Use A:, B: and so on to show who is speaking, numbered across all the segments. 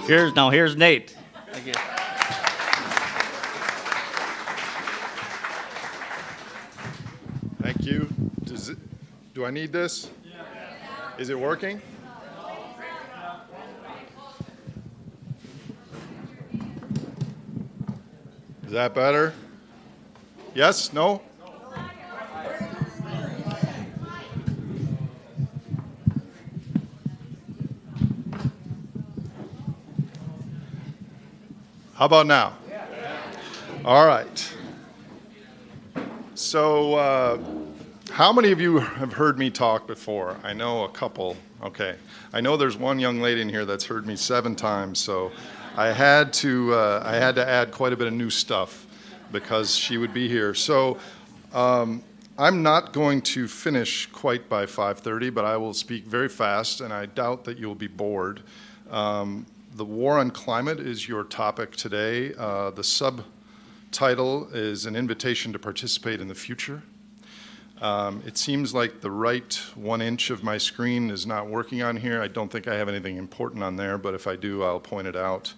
A: Here's Nate. Thank you.
B: Thank you. Do I need this? Is it working? Is that better? Yes? No? How about now? All right. So, how many of you have heard me talk before? I know a couple. Okay. I know there's one young lady in here that's heard me 7 times, so I had to add quite a bit of new stuff because she would be here. So, I'm not going to finish quite by 5:30, but I will speak very fast, and I doubt that you'll be bored. The war on climate is your topic today. The subtitle is an invitation to participate in the future. It seems like the right 1 inch of my screen is not working on here. I don't think I have anything important on there, but if I do, I'll point it out.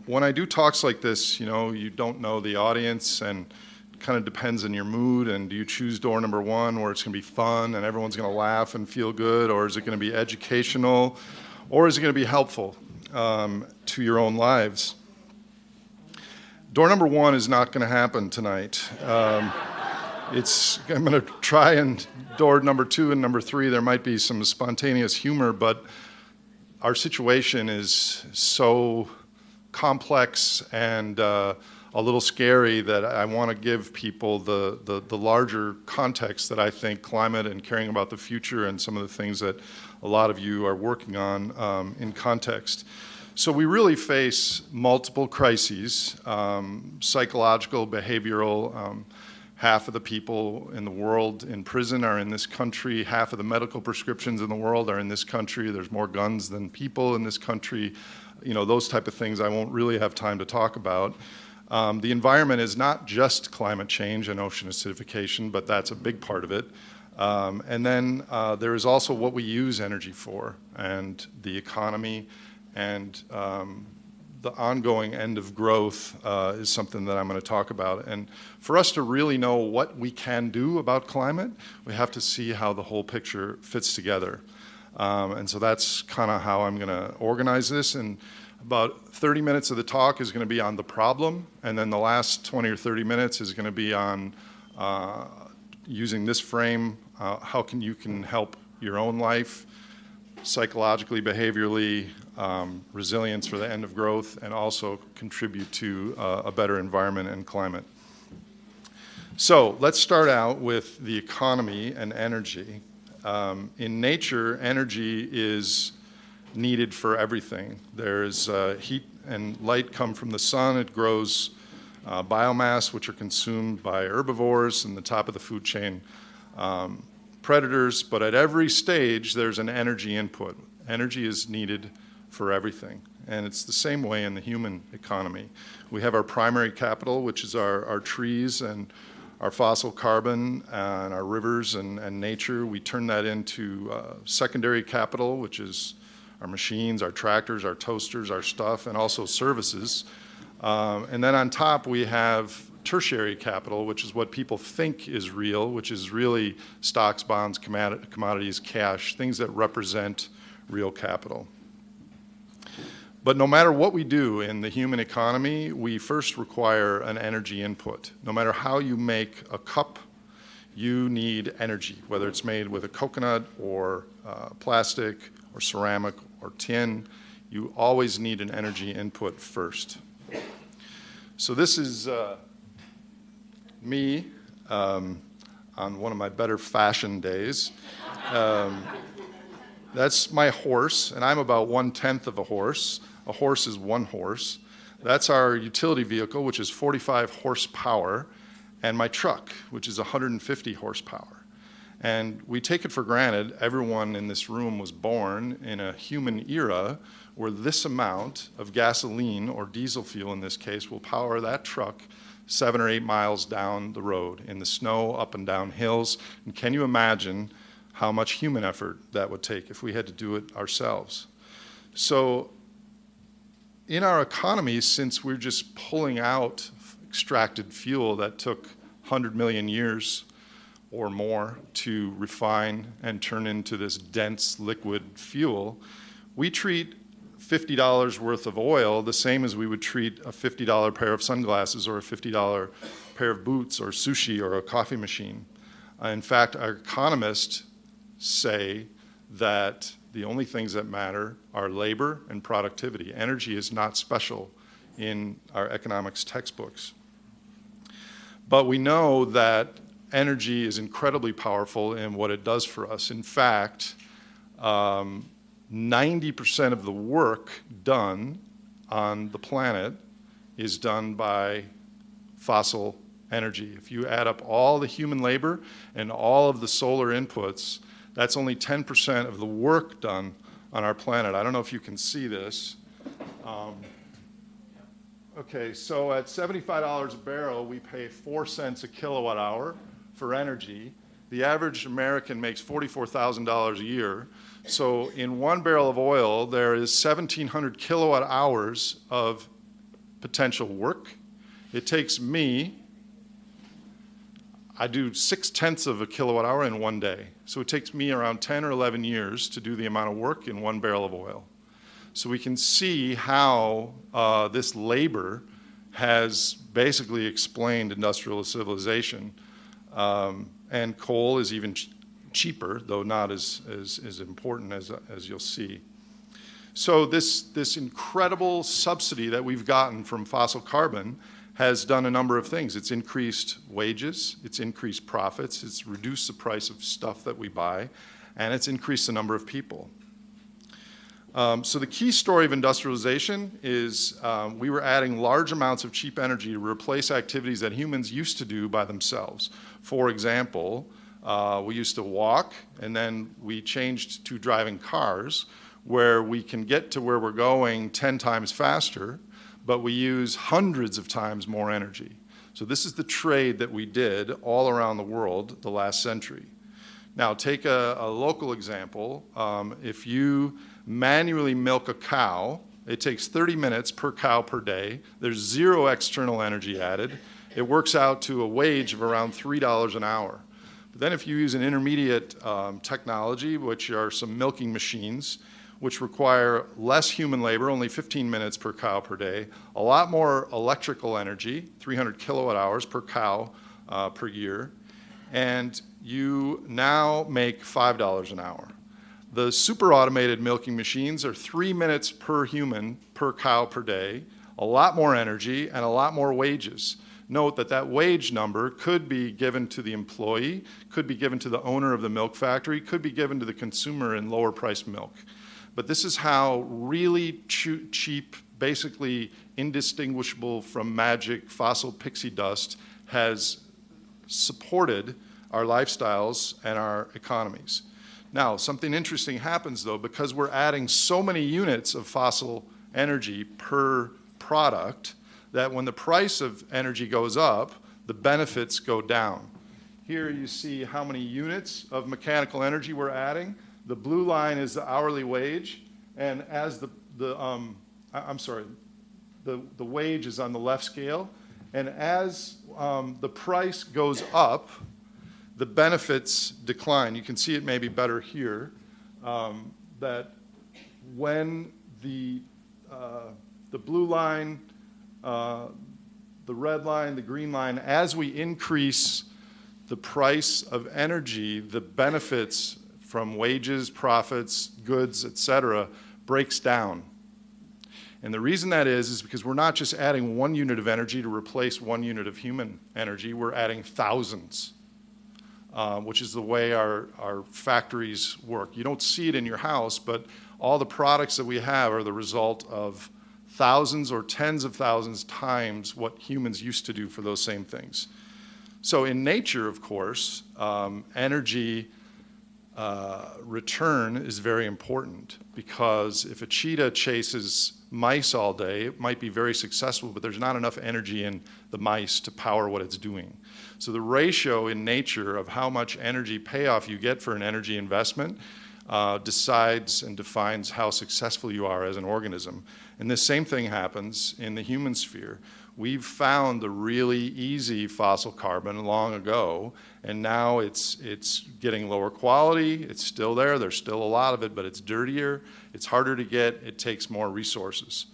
B: When I do talks like this, you don't know the audience, and it kind of depends on your mood. And do you choose door number 1 where it's going to be fun and everyone's going to laugh and feel good, or is it going to be educational, or is it going to be helpful to your own lives? Door number 1 is not going to happen tonight. I'm going to try, and door number 2 and number 3, there might be some spontaneous humor, but our situation is so complex and a little scary that I want to give people the larger context that I think climate and caring about the future and some of the things that a lot of you are working on in context. So we really face multiple crises, psychological, behavioral. Half of the people in the world in prison are in this country. Half of the medical prescriptions in the world are in this country. There's more guns than people in this country. Those type of things I won't really have time to talk about. The environment is not just climate change and ocean acidification, but that's a big part of it. And then there is also what we use energy for, and the economy, and the ongoing end of growth is something that I'm going to talk about. And for us to really know what we can do about climate, we have to see how the whole picture fits together. And so that's kind of how I'm going to organize this. And about 30 minutes of the talk is going to be on the problem, and then the last 20 or 30 minutes is going to be on using this frame, how you can help your own life, psychologically, behaviorally, resilience for the end of growth, and also contribute to a better environment and climate. So let's start out with the economy and energy. In nature, energy is needed for everything. There's heat and light come from the sun. It grows biomass, which are consumed by herbivores and the top of the food chain predators. But at every stage, there's an energy input. Energy is needed for everything. And it's the same way in the human economy. We have our primary capital, which is our trees and our fossil carbon and our rivers and nature. We turn that into secondary capital, which is our machines, our tractors, our toasters, our stuff, and also services. And then on top, we have tertiary capital, which is what people think is real, which is really stocks, bonds, commodities, cash, things that represent real capital. But no matter what we do in the human economy, we first require an energy input. No matter how you make a cup, you need energy, whether it's made with a coconut or plastic or ceramic or tin. You always need an energy input first. So this is me on one of my better fashion days. That's my horse, and I'm about 1/10 of a horse. A horse is 1 horse. That's our utility vehicle, which is 45 horsepower, and my truck, which is 150 horsepower. And we take it for granted everyone in this room was born in a human era where this amount of gasoline or diesel fuel in this case will power that truck 7 or 8 miles down the road in the snow, up and down hills. And can you imagine how much human effort that would take if we had to do it ourselves? So in our economy, since we're just pulling out extracted fuel that took 100 million years or more to refine and turn into this dense liquid fuel, we treat $50 worth of oil the same as we would treat a $50 pair of sunglasses or a $50 pair of boots or sushi or a coffee machine. In fact, our economists say that the only things that matter are labor and productivity. Energy is not special in our economics textbooks. But we know that energy is incredibly powerful in what it does for us. In fact, 90% of the work done on the planet is done by fossil energy. If you add up all the human labor and all of the solar inputs, that's only 10% of the work done on our planet. I don't know if you can see this. Okay, so at $75 a barrel, we pay 4 cents a kilowatt hour for energy. The average American makes $44,000 a year. So in 1 barrel of oil, there is 1,700 kilowatt hours of potential work. It takes me, I do 6/10 of a kilowatt hour in 1 day. So it takes me around 10 or 11 years to do the amount of work in 1 barrel of oil. So we can see how this labor has basically explained industrial civilization. And coal is even cheaper, though not as important as you'll see. So this incredible subsidy that we've gotten from fossil carbon has done a number of things. It's increased wages, it's increased profits, it's reduced the price of stuff that we buy, and it's increased the number of people. So the key story of industrialization is we were adding large amounts of cheap energy to replace activities that humans used to do by themselves. For example, we used to walk, and then we changed to driving cars, where we can get to where we're going 10 times faster, but we use hundreds of times more energy. So this is the trade that we did all around the world the last century. Now take a local example. If you manually milk a cow, it takes 30 minutes per cow per day. There's 0 external energy added. It works out to a wage of around $3 an hour. But then if you use an intermediate technology, which are some milking machines, which require less human labor, only 15 minutes per cow per day, a lot more electrical energy, 300 kilowatt hours per cow per year, and you now make $5 an hour. The super automated milking machines are 3 minutes per human per cow per day, a lot more energy and a lot more wages. Note that that wage number could be given to the employee, could be given to the owner of the milk factory, could be given to the consumer in lower priced milk. But this is how really cheap, basically indistinguishable from magic fossil pixie dust has supported our lifestyles and our economies. Now, something interesting happens though, because we're adding so many units of fossil energy per product, that when the price of energy goes up, the benefits go down. Here you see how many units of mechanical energy we're adding. The blue line is the hourly wage, and as the wage is on the left scale, and as the price goes up, the benefits decline. You can see it maybe better here, that when the blue line, the red line, the green line, as we increase the price of energy, the benefits from wages, profits, goods, etc., breaks down. And the reason that is because we're not just adding 1 unit of energy to replace 1 unit of human energy, we're adding thousands, which is the way our factories work. You don't see it in your house, but all the products that we have are the result of thousands or tens of thousands times what humans used to do for those same things. So in nature, of course, energy return is very important, because if a cheetah chases mice all day, it might be very successful, but there's not enough energy in the mice to power what it's doing. So the ratio in nature of how much energy payoff you get for an energy investment decides and defines how successful you are as an organism. And the same thing happens in the human sphere. We've found the really easy fossil carbon long ago, and now it's getting lower quality. It's still there. There's still a lot of it, but it's dirtier. It's harder to get. It takes more resources.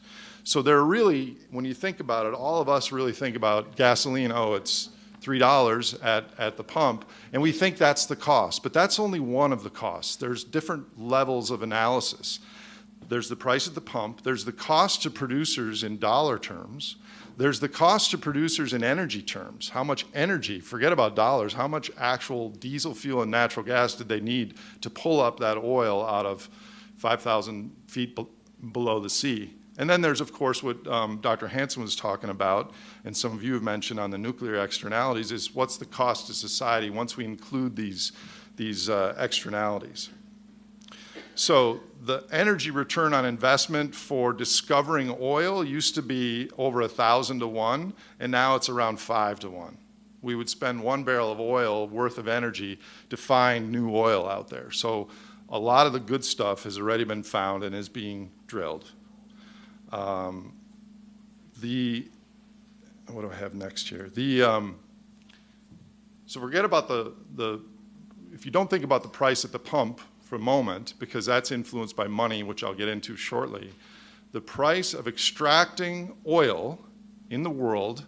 B: So there are really, when you think about it, all of us really think about gasoline, oh, it's $3 at the pump, and we think that's the cost. But that's only one of the costs. There's different levels of analysis. There's the price at the pump. There's the cost to producers in dollar terms. There's the cost to producers in energy terms. How much energy, forget about dollars, how much actual diesel fuel and natural gas did they need to pull up that oil out of 5,000 feet below the sea? And then there's, of course, what Dr. Hansen was talking about, and some of you have mentioned on the nuclear externalities, is what's the cost to society once we include these externalities. So the energy return on investment for discovering oil used to be over 1,000 to 1, and now it's around 5 to 1. We would spend 1 barrel of oil worth of energy to find new oil out there. So a lot of the good stuff has already been found and is being drilled. What do I have next here? So forget about if you don't think about the price at the pump for a moment, because that's influenced by money, which I'll get into shortly, the price of extracting oil in the world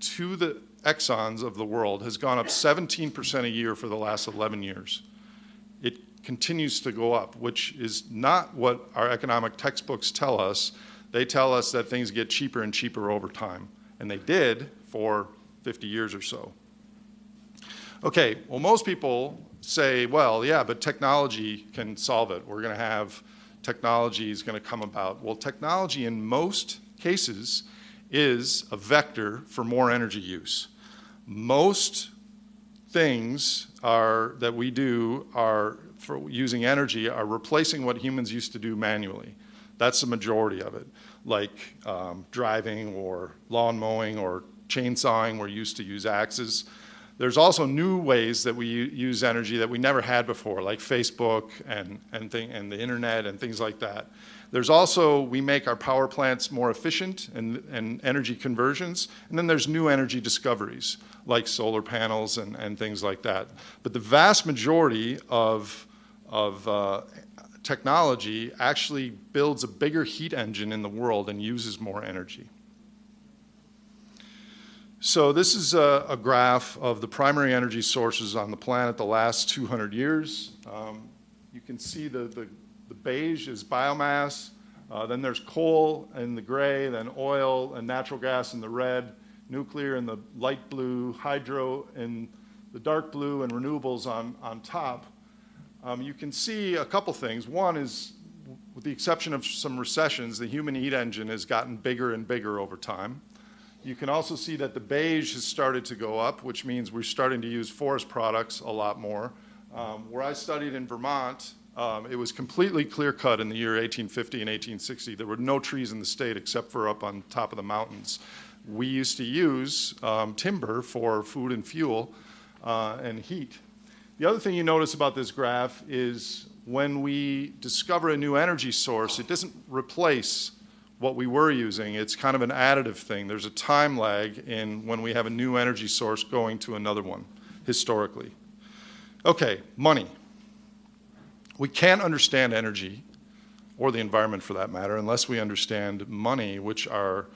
B: to the Exxons of the world has gone up 17% a year for the last 11 years. It continues to go up, which is not what our economic textbooks tell us. They tell us that things get cheaper and cheaper over time, and they did for 50 years or so. Okay, well, most people say, well, yeah, but technology can solve it. We're going to have technology is going to come about. Well, technology in most cases is a vector for more energy use. Most things that we do are for using energy are replacing what humans used to do manually. That's the majority of it, like driving or lawn mowing or chainsawing. We're used to use axes. There's also new ways that we use energy that we never had before, like Facebook and the internet and things like that. There's also, we make our power plants more efficient and energy conversions, and then there's new energy discoveries, like solar panels and things like that. But the vast majority of technology actually builds a bigger heat engine in the world and uses more energy. So this is a graph of the primary energy sources on the planet the last 200 years. You can see the beige is biomass, then there's coal in the gray, then oil and natural gas in the red, nuclear in the light blue, hydro in the dark blue, and renewables on top. You can see a couple things. One is, with the exception of some recessions, the human heat engine has gotten bigger and bigger over time. You can also see that the beige has started to go up, which means we're starting to use forest products a lot more. Where I studied in Vermont, it was completely clear-cut in the year 1850 and 1860. There were no trees in the state except for up on top of the mountains. We used to use timber for food and fuel and heat. The other thing you notice about this graph is when we discover a new energy source, it doesn't replace what we were using. It's kind of an additive thing. There's a time lag in when we have a new energy source going to another one, historically. Okay, money. We can't understand energy, or the environment for that matter, unless we understand money, which are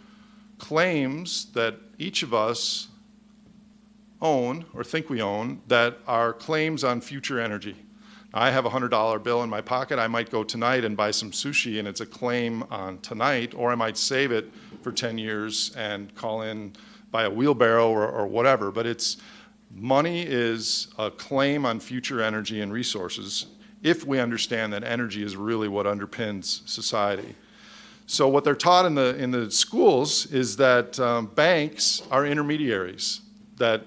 B: claims that each of us own or think we own that are claims on future energy. I have a $100 bill in my pocket. I might go tonight and buy some sushi, and it's a claim on tonight, or I might save it for 10 years and call in, buy a wheelbarrow or whatever. But money is a claim on future energy and resources if we understand that energy is really what underpins society. So what they're taught in the schools is that banks are intermediaries, that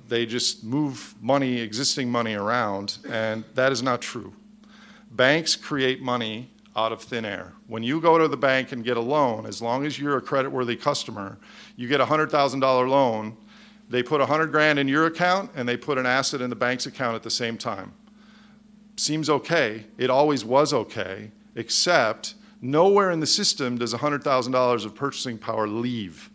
B: they just move money, existing money around, and that is not true. Banks create money out of thin air. When you go to the bank and get a loan, as long as you're a creditworthy customer, you get a $100,000 loan, they put $100,000 in your account and they put an asset in the bank's account at the same time. Seems okay. It always was okay, except Nowhere in the system does $100,000 of purchasing power leave.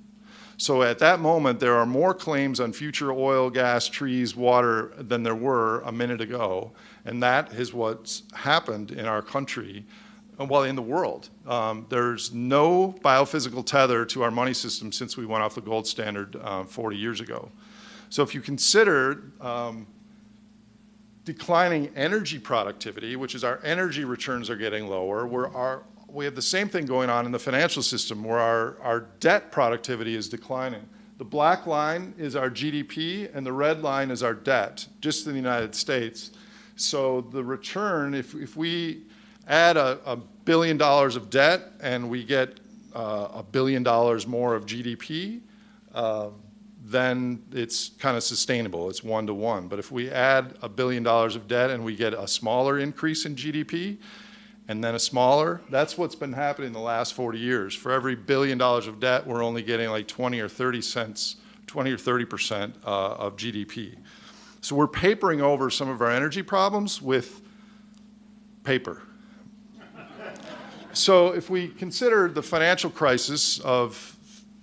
B: So at that moment, there are more claims on future oil, gas, trees, water than there were a minute ago. And that is what's happened in our country, well, in the world. There's no biophysical tether to our money system since we went off the gold standard 40 years ago. So if you consider declining energy productivity, which is our energy returns are getting lower, we have the same thing going on in the financial system where our debt productivity is declining. The black line is our GDP and the red line is our debt, just in the United States. So the return, if we add $1 billion of debt and we get $1 billion more of GDP, then it's kind of sustainable. It's 1-to-1. But if we add $1 billion of debt and we get a smaller increase in GDP, and then a smaller, that's what's been happening in the last 40 years. For every $1 billion of debt, we're only getting like 20 or 30% of GDP. So we're papering over some of our energy problems with paper. So if we consider the financial crisis of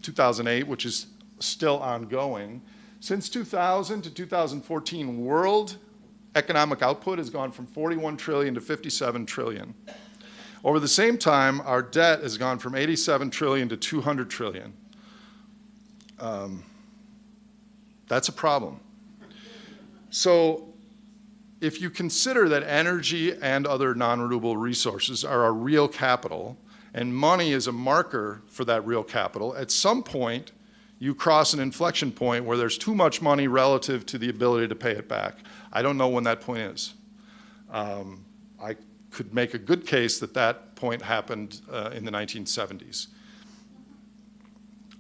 B: 2008, which is still ongoing, since 2000 to 2014, world economic output has gone from 41 trillion to 57 trillion. Over the same time, our debt has gone from 87 trillion to 200 trillion. That's a problem. So if you consider that energy and other non-renewable resources are our real capital, and money is a marker for that real capital, at some point, you cross an inflection point where there's too much money relative to the ability to pay it back. I don't know when that point is. I could make a good case that that point happened in the 1970s.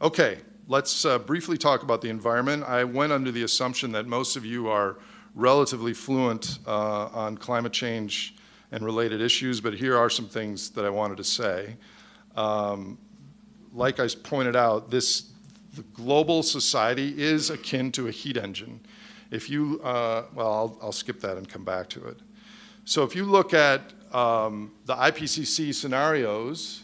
B: Okay, let's briefly talk about the environment. I went under the assumption that most of you are relatively fluent on climate change and related issues, but here are some things that I wanted to say. Like I pointed out, the global society is akin to a heat engine. If you, well, I'll skip that and come back to it. So if you look at the IPCC scenarios,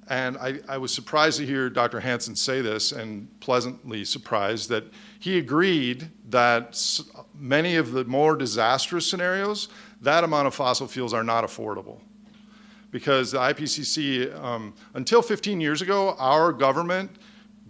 B: and I was surprised to hear Dr. Hansen say this, and pleasantly surprised that he agreed that many of the more disastrous scenarios, that amount of fossil fuels are not affordable. Because the IPCC, until 15 years ago, our government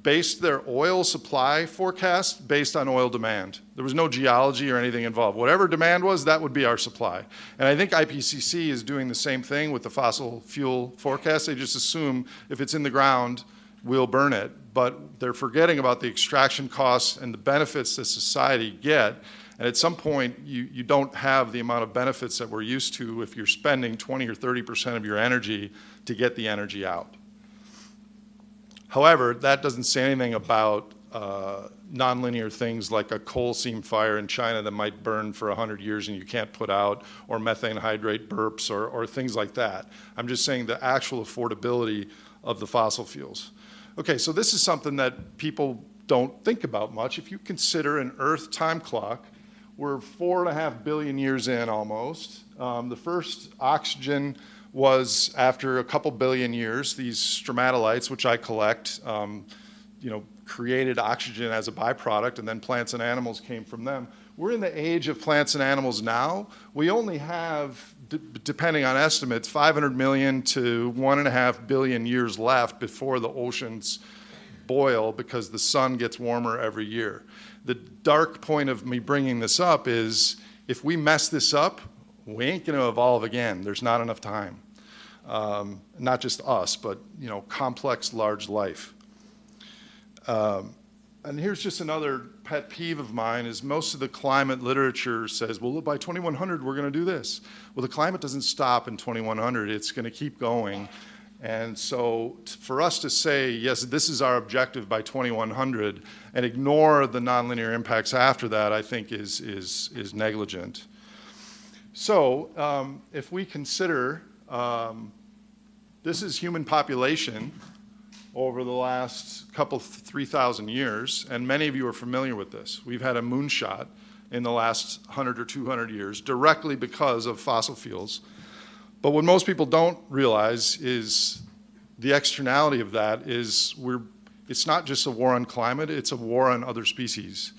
B: based their oil supply forecast based on oil demand. There was no geology or anything involved. Whatever demand was, that would be our supply. And I think IPCC is doing the same thing with the fossil fuel forecast. They just assume if it's in the ground, we'll burn it. But they're forgetting about the extraction costs and the benefits that society get. And at some point, you don't have the amount of benefits that we're used to if you're spending 20 or 30% of your energy to get the energy out. However, that doesn't say anything about nonlinear things like a coal seam fire in China that might burn for 100 years and you can't put out, or methane hydrate burps, or things like that. I'm just saying the actual affordability of the fossil fuels. Okay, so this is something that people don't think about much. If you consider an Earth time clock, we're 4.5 billion years in almost. The first oxygen was after a couple billion years. These stromatolites, which I collect, created oxygen as a byproduct, and then plants and animals came from them. We're in the age of plants and animals now. We only have, depending on estimates, 500 million to 1.5 billion years left before the oceans boil because the sun gets warmer every year. The dark point of me bringing this up is if we mess this up, we ain't going to evolve again. There's not enough time. Not just us, but complex, large life. And here's just another pet peeve of mine is most of the climate literature says, well, by 2100, we're going to do this. Well, the climate doesn't stop in 2100. It's going to keep going. And so for us to say, yes, this is our objective by 2100 and ignore the nonlinear impacts after that, I think is negligent. So if we consider this is human population over the last 3,000 years, and many of you are familiar with this. We've had a moonshot in the last 100 or 200 years directly because of fossil fuels. But what most people don't realize is the externality of that is it's not just a war on climate, it's a war on other species.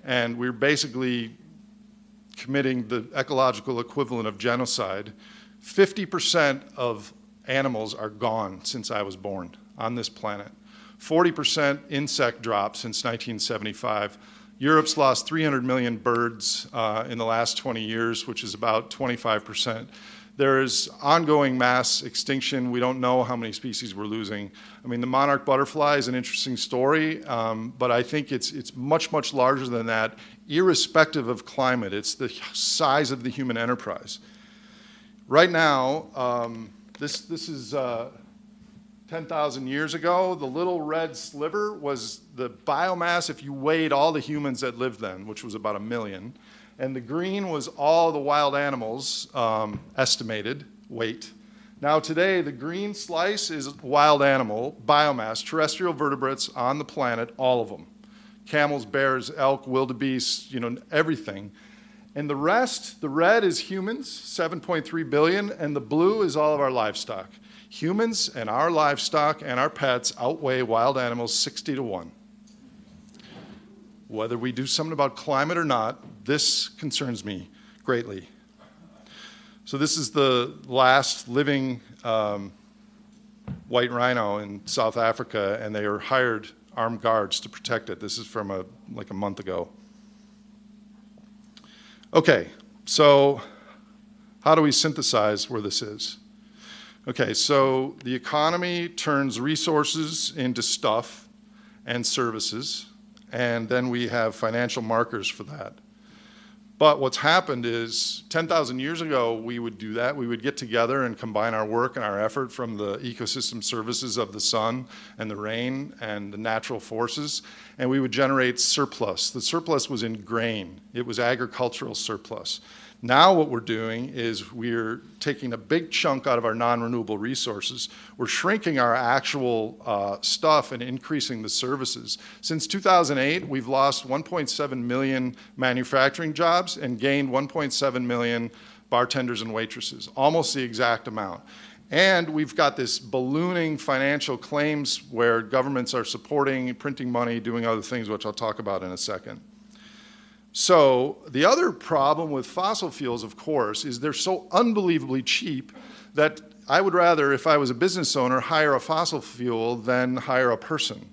B: And we're basically committing the ecological equivalent of genocide. 50% of animals are gone since I was born on this planet. 40% insect drop since 1975. Europe's lost 300 million birds in the last 20 years, which is about 25%. There is ongoing mass extinction. We don't know how many species we're losing. I mean, the monarch butterfly is an interesting story, but I think it's much, much larger than that, irrespective of climate. It's the size of the human enterprise. Right now, this is 10,000 years ago. The little red sliver was the biomass if you weighed all the humans that lived then, which was about 1 million. And the green was all the wild animals estimated weight. Now today, the green slice is wild animal biomass, terrestrial vertebrates on the planet, all of them. Camels, bears, elk, wildebeest, everything. And the rest, the red is humans, 7.3 billion, and the blue is all of our livestock. Humans and our livestock and our pets outweigh wild animals 60 to 1. Whether we do something about climate or not, this concerns me greatly. So this is the last living white rhino in South Africa, and they are hired armed guards to protect it. This is from like a month ago. Okay, so how do we synthesize where this is? Okay, so the economy turns resources into stuff and services, and then we have financial markers for that. But what's happened is 10,000 years ago, we would do that. We would get together and combine our work and our effort from the ecosystem services of the sun and the rain and the natural forces, and we would generate surplus. The surplus was in grain. It was agricultural surplus. Now what we're doing is we're taking a big chunk out of our non-renewable resources. We're shrinking our actual stuff and increasing the services. Since 2008, we've lost 1.7 million manufacturing jobs and gained 1.7 million bartenders and waitresses, almost the exact amount. And we've got this ballooning financial claims where governments are supporting, printing money, doing other things, which I'll talk about in a second. So the other problem with fossil fuels, of course, is they're so unbelievably cheap that I would rather, if I was a business owner, hire a fossil fuel than hire a person.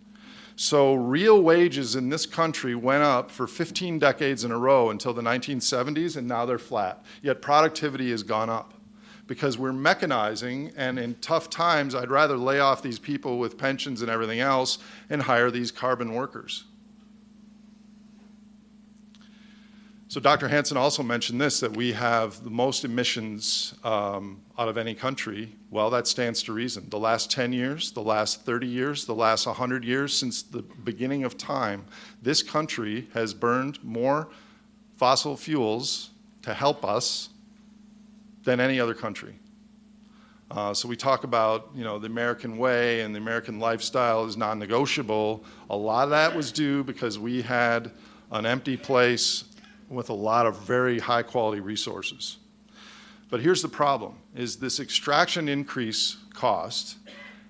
B: So real wages in this country went up for 15 decades in a row until the 1970s, and now they're flat. Yet productivity has gone up because we're mechanizing, and in tough times, I'd rather lay off these people with pensions and everything else and hire these carbon workers. So Dr. Hansen also mentioned this, that we have the most emissions out of any country. Well, that stands to reason. The last 10 years, the last 30 years, the last 100 years, since the beginning of time, this country has burned more fossil fuels to help us than any other country. So we talk about, the American way and the American lifestyle is non-negotiable. A lot of that was due because we had an empty place with a lot of very high quality resources. But here's the problem, is this extraction increase cost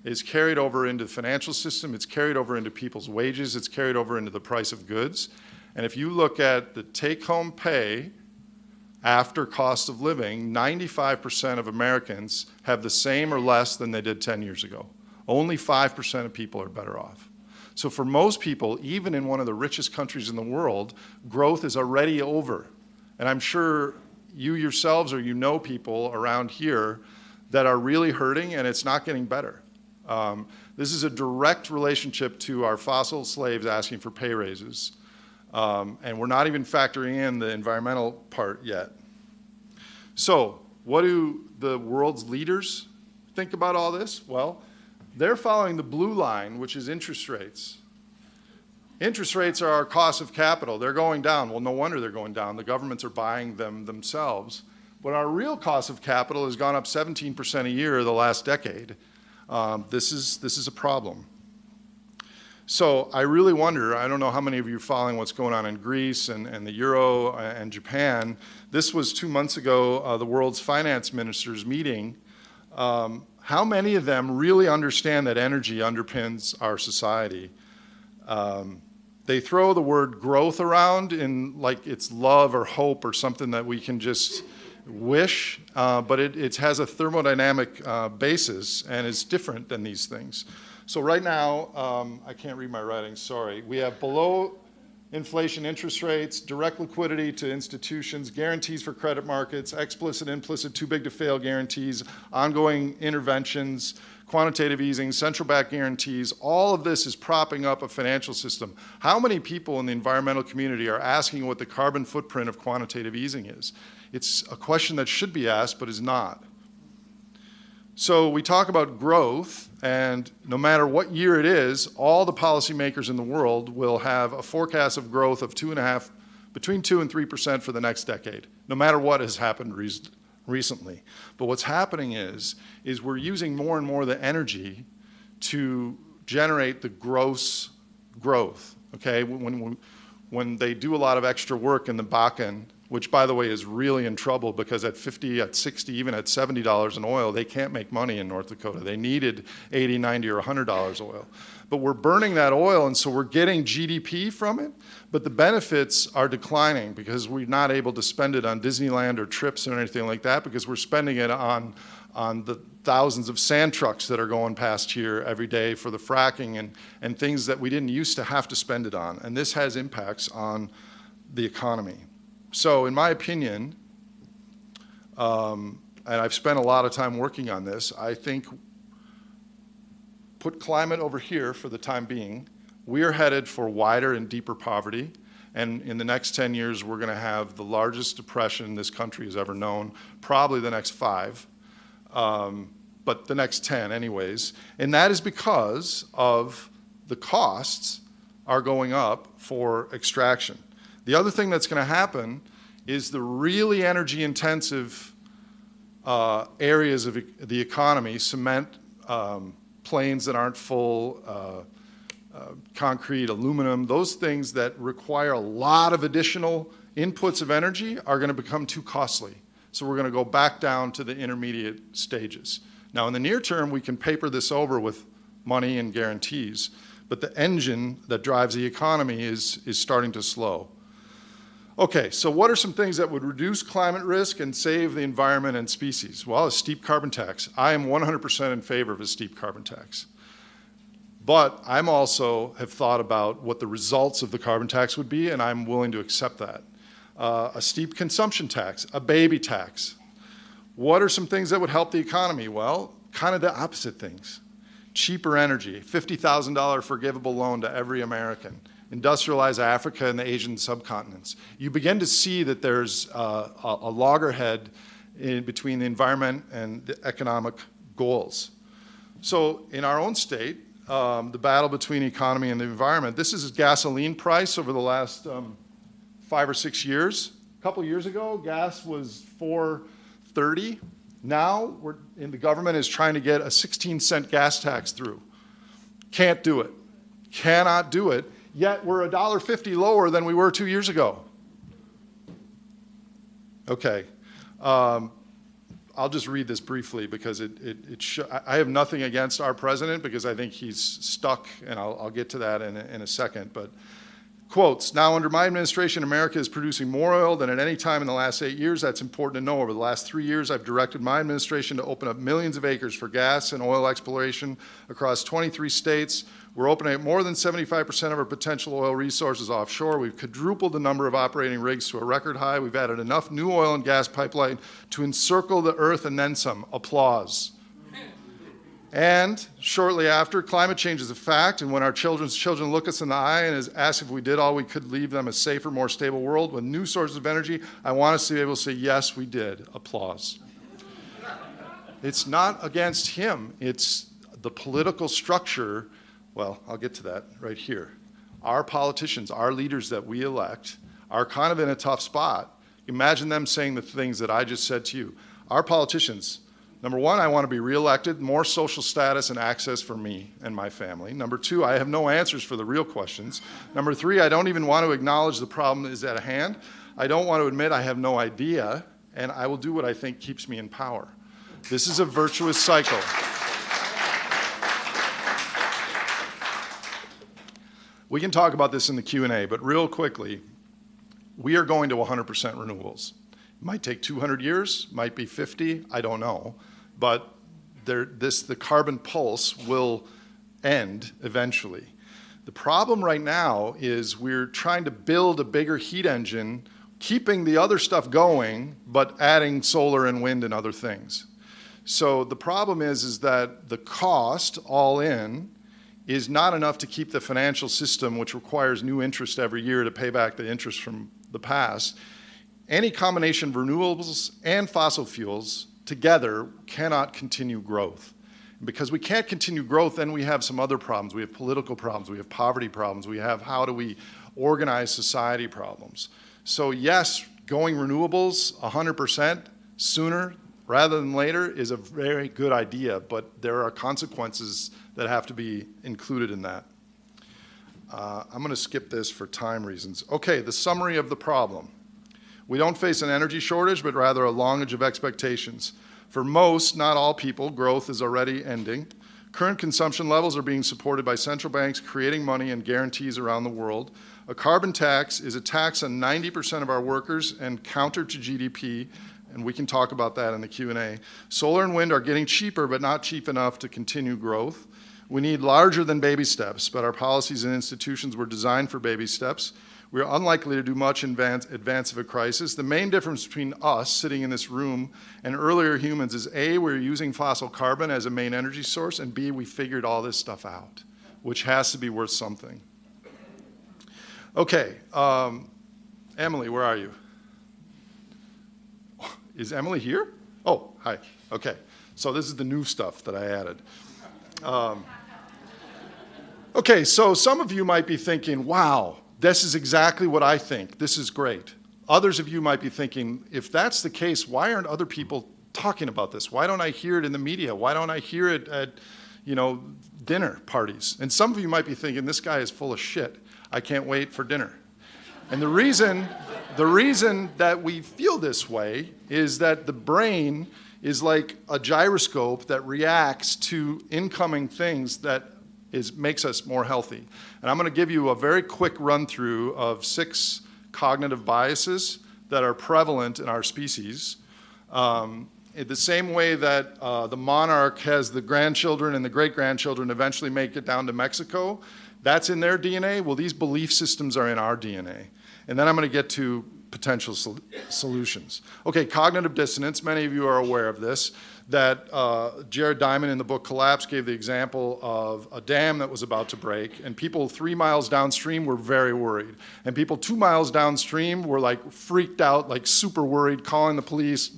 B: is carried over into the financial system, it's carried over into people's wages, it's carried over into the price of goods. And if you look at the take-home pay after cost of living, 95% of Americans have the same or less than they did 10 years ago. Only 5% of people are better off. So for most people, even in one of the richest countries in the world, growth is already over. And I'm sure you yourselves or people around here that are really hurting, and it's not getting better. This is a direct relationship to our fossil slaves asking for pay raises. And we're not even factoring in the environmental part yet. So what do the world's leaders think about all this? Well, they're following the blue line, which is interest rates. Interest rates are our cost of capital. They're going down. Well, no wonder they're going down. The governments are buying them themselves. But our real cost of capital has gone up 17% a year the last decade. This is a problem. So I really wonder, I don't know how many of you are following what's going on in Greece and the Euro and Japan. This was 2 months ago, the world's finance ministers meeting. How many of them really understand that energy underpins our society? They throw the word growth around in like it's love or hope or something that we can just wish, but it has a thermodynamic basis and is different than these things. So right now, I can't read my writing, sorry. We have below inflation interest rates, direct liquidity to institutions, guarantees for credit markets, explicit, implicit, too big to fail guarantees, ongoing interventions, quantitative easing, central bank guarantees. All of this is propping up a financial system. How many people in the environmental community are asking what the carbon footprint of quantitative easing is? It's a question that should be asked, but is not. So we talk about growth, and no matter what year it is, all the policymakers in the world will have a forecast of growth of between 2 and 3% for the next decade, no matter what has happened recently. But what's happening is we're using more and more of the energy to generate the gross growth, okay? When they do a lot of extra work in the Bakken, which, by the way, is really in trouble because at 50, at 60, even at $70 in oil, they can't make money in North Dakota. They needed 80, 90, or $100 oil. But we're burning that oil, and so we're getting GDP from it, but the benefits are declining because we're not able to spend it on Disneyland or trips or anything like that because we're spending it on the thousands of sand trucks that are going past here every day for the fracking and things that we didn't used to have to spend it on. And this has impacts on the economy. So in my opinion, and I've spent a lot of time working on this, I think put climate over here for the time being. We are headed for wider and deeper poverty, and in the next 10 years, we're going to have the largest depression this country has ever known, probably the next 5, but the next 10 anyways. And that is because of the costs are going up for extraction. The other thing that's going to happen is the really energy-intensive areas of the economy, cement, planes that aren't full, concrete, aluminum, those things that require a lot of additional inputs of energy are going to become too costly. So we're going to go back down to the intermediate stages. Now, in the near term, we can paper this over with money and guarantees, but the engine that drives the economy is starting to slow. Okay, so what are some things that would reduce climate risk and save the environment and species? Well, a steep carbon tax. I am 100% in favor of a steep carbon tax. But I'm also have thought about what the results of the carbon tax would be, and I'm willing to accept that. A steep consumption tax, a baby tax. What are some things that would help the economy? Well, kind of the opposite things. Cheaper energy, $50,000 forgivable loan to every American. Industrialize Africa and the Asian subcontinents. You begin to see that there's a loggerhead in between the environment and the economic goals. So in our own state, the battle between economy and the environment, this is gasoline price over the last 5 or 6 years. A couple years ago, gas was $4.30. Now, the government is trying to get a 16-cent gas tax through. Can't do it. Cannot do it. Yet we're $1.50 lower than we were 2 years ago. Okay. I'll just read this briefly because I have nothing against our president because I think he's stuck, and I'll get to that in a second. But quotes, now under my administration, America is producing more oil than at any time in the last 8 years. That's important to know. Over the last 3 years, I've directed my administration to open up millions of acres for gas and oil exploration across 23 states. We're opening up more than 75% of our potential oil resources offshore. We've quadrupled the number of operating rigs to a record high. We've added enough new oil and gas pipeline to encircle the earth and then some. Applause. And shortly after, climate change is a fact, and when our children's children look us in the eye and ask if we did all we could leave them a safer, more stable world with new sources of energy, I want us to be able to say, yes, we did. Applause. It's not against him. It's the political structure. Well, I'll get to that right here. Our politicians, our leaders that we elect, are kind of in a tough spot. Imagine them saying the things that I just said to you. Our politicians, Number one, I want to be reelected, more social status and access for me and my family. Number two, I have no answers for the real questions. Number three, I don't even want to acknowledge the problem is at hand. I don't want to admit I have no idea, and I will do what I think keeps me in power. This is a virtuous cycle. We can talk about this in the Q&A, but real quickly, we are going to 100% renewables. It might take 200 years, might be 50, I don't know, but the carbon pulse will end eventually. The problem right now is we're trying to build a bigger heat engine, keeping the other stuff going, but adding solar and wind and other things. So the problem is that the cost all in is not enough to keep the financial system, which requires new interest every year to pay back the interest from the past. Any combination of renewables and fossil fuels together cannot continue growth. And because we can't continue growth, then we have some other problems. We have political problems, we have poverty problems, we have how do we organize society problems. So yes, going renewables 100% sooner rather than later is a very good idea, but there are consequences that have to be included in that. I'm going to skip this for time reasons. Okay, the summary of the problem. We don't face an energy shortage, but rather a longage of expectations. For most, not all people, growth is already ending. Current consumption levels are being supported by central banks creating money and guarantees around the world. A carbon tax is a tax on 90% of our workers and counter to GDP, and we can talk about that in the Q&A. Solar and wind are getting cheaper, but not cheap enough to continue growth. We need larger than baby steps, but our policies and institutions were designed for baby steps. We are unlikely to do much in advance of a crisis. The main difference between us sitting in this room and earlier humans is A, we're using fossil carbon as a main energy source, and B, we figured all this stuff out, which has to be worth something. Okay, Emily, where are you? Is Emily here? Oh, hi, okay. So this is the new stuff that I added. Okay, so some of you might be thinking, wow, this is exactly what I think. This is great. Others of you might be thinking, if that's the case, why aren't other people talking about this? Why don't I hear it in the media? Why don't I hear it at, dinner parties? And some of you might be thinking, this guy is full of shit. I can't wait for dinner. And the reason that we feel this way is that the brain is like a gyroscope that reacts to incoming things that makes us more healthy. And I'm going to give you a very quick run through of 6 cognitive biases that are prevalent in our species. In the same way that the monarch has the grandchildren and the great-grandchildren eventually make it down to Mexico, that's in their DNA. Well, these belief systems are in our DNA. And then I'm going to get to potential solutions. Okay, cognitive dissonance. Many of you are aware of this, that Jared Diamond in the book Collapse gave the example of a dam that was about to break, and people 3 miles downstream were very worried. And people 2 miles downstream were like freaked out, like super worried, calling the police.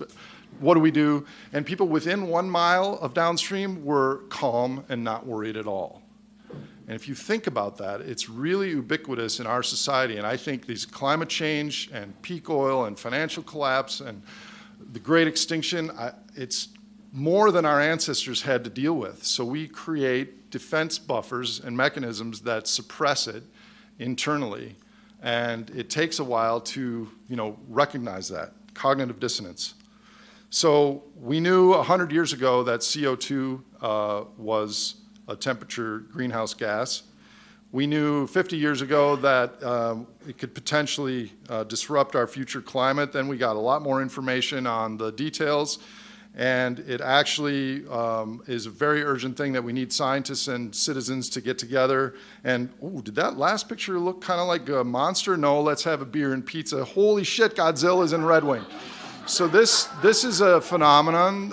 B: What do we do? And people within 1 mile of downstream were calm and not worried at all. And if you think about that, it's really ubiquitous in our society. And I think these climate change and peak oil and financial collapse and the great extinction, it's more than our ancestors had to deal with. So we create defense buffers and mechanisms that suppress it internally. And it takes a while to, recognize that, cognitive dissonance. So we knew 100 years ago that CO2 was a temperature greenhouse gas. We knew 50 years ago that it could potentially disrupt our future climate. Then we got a lot more information on the details, and it actually is a very urgent thing that we need scientists and citizens to get together. And, ooh, did that last picture look kind of like a monster? No, let's have a beer and pizza. Holy shit, Godzilla's in Red Wing. So this is a phenomenon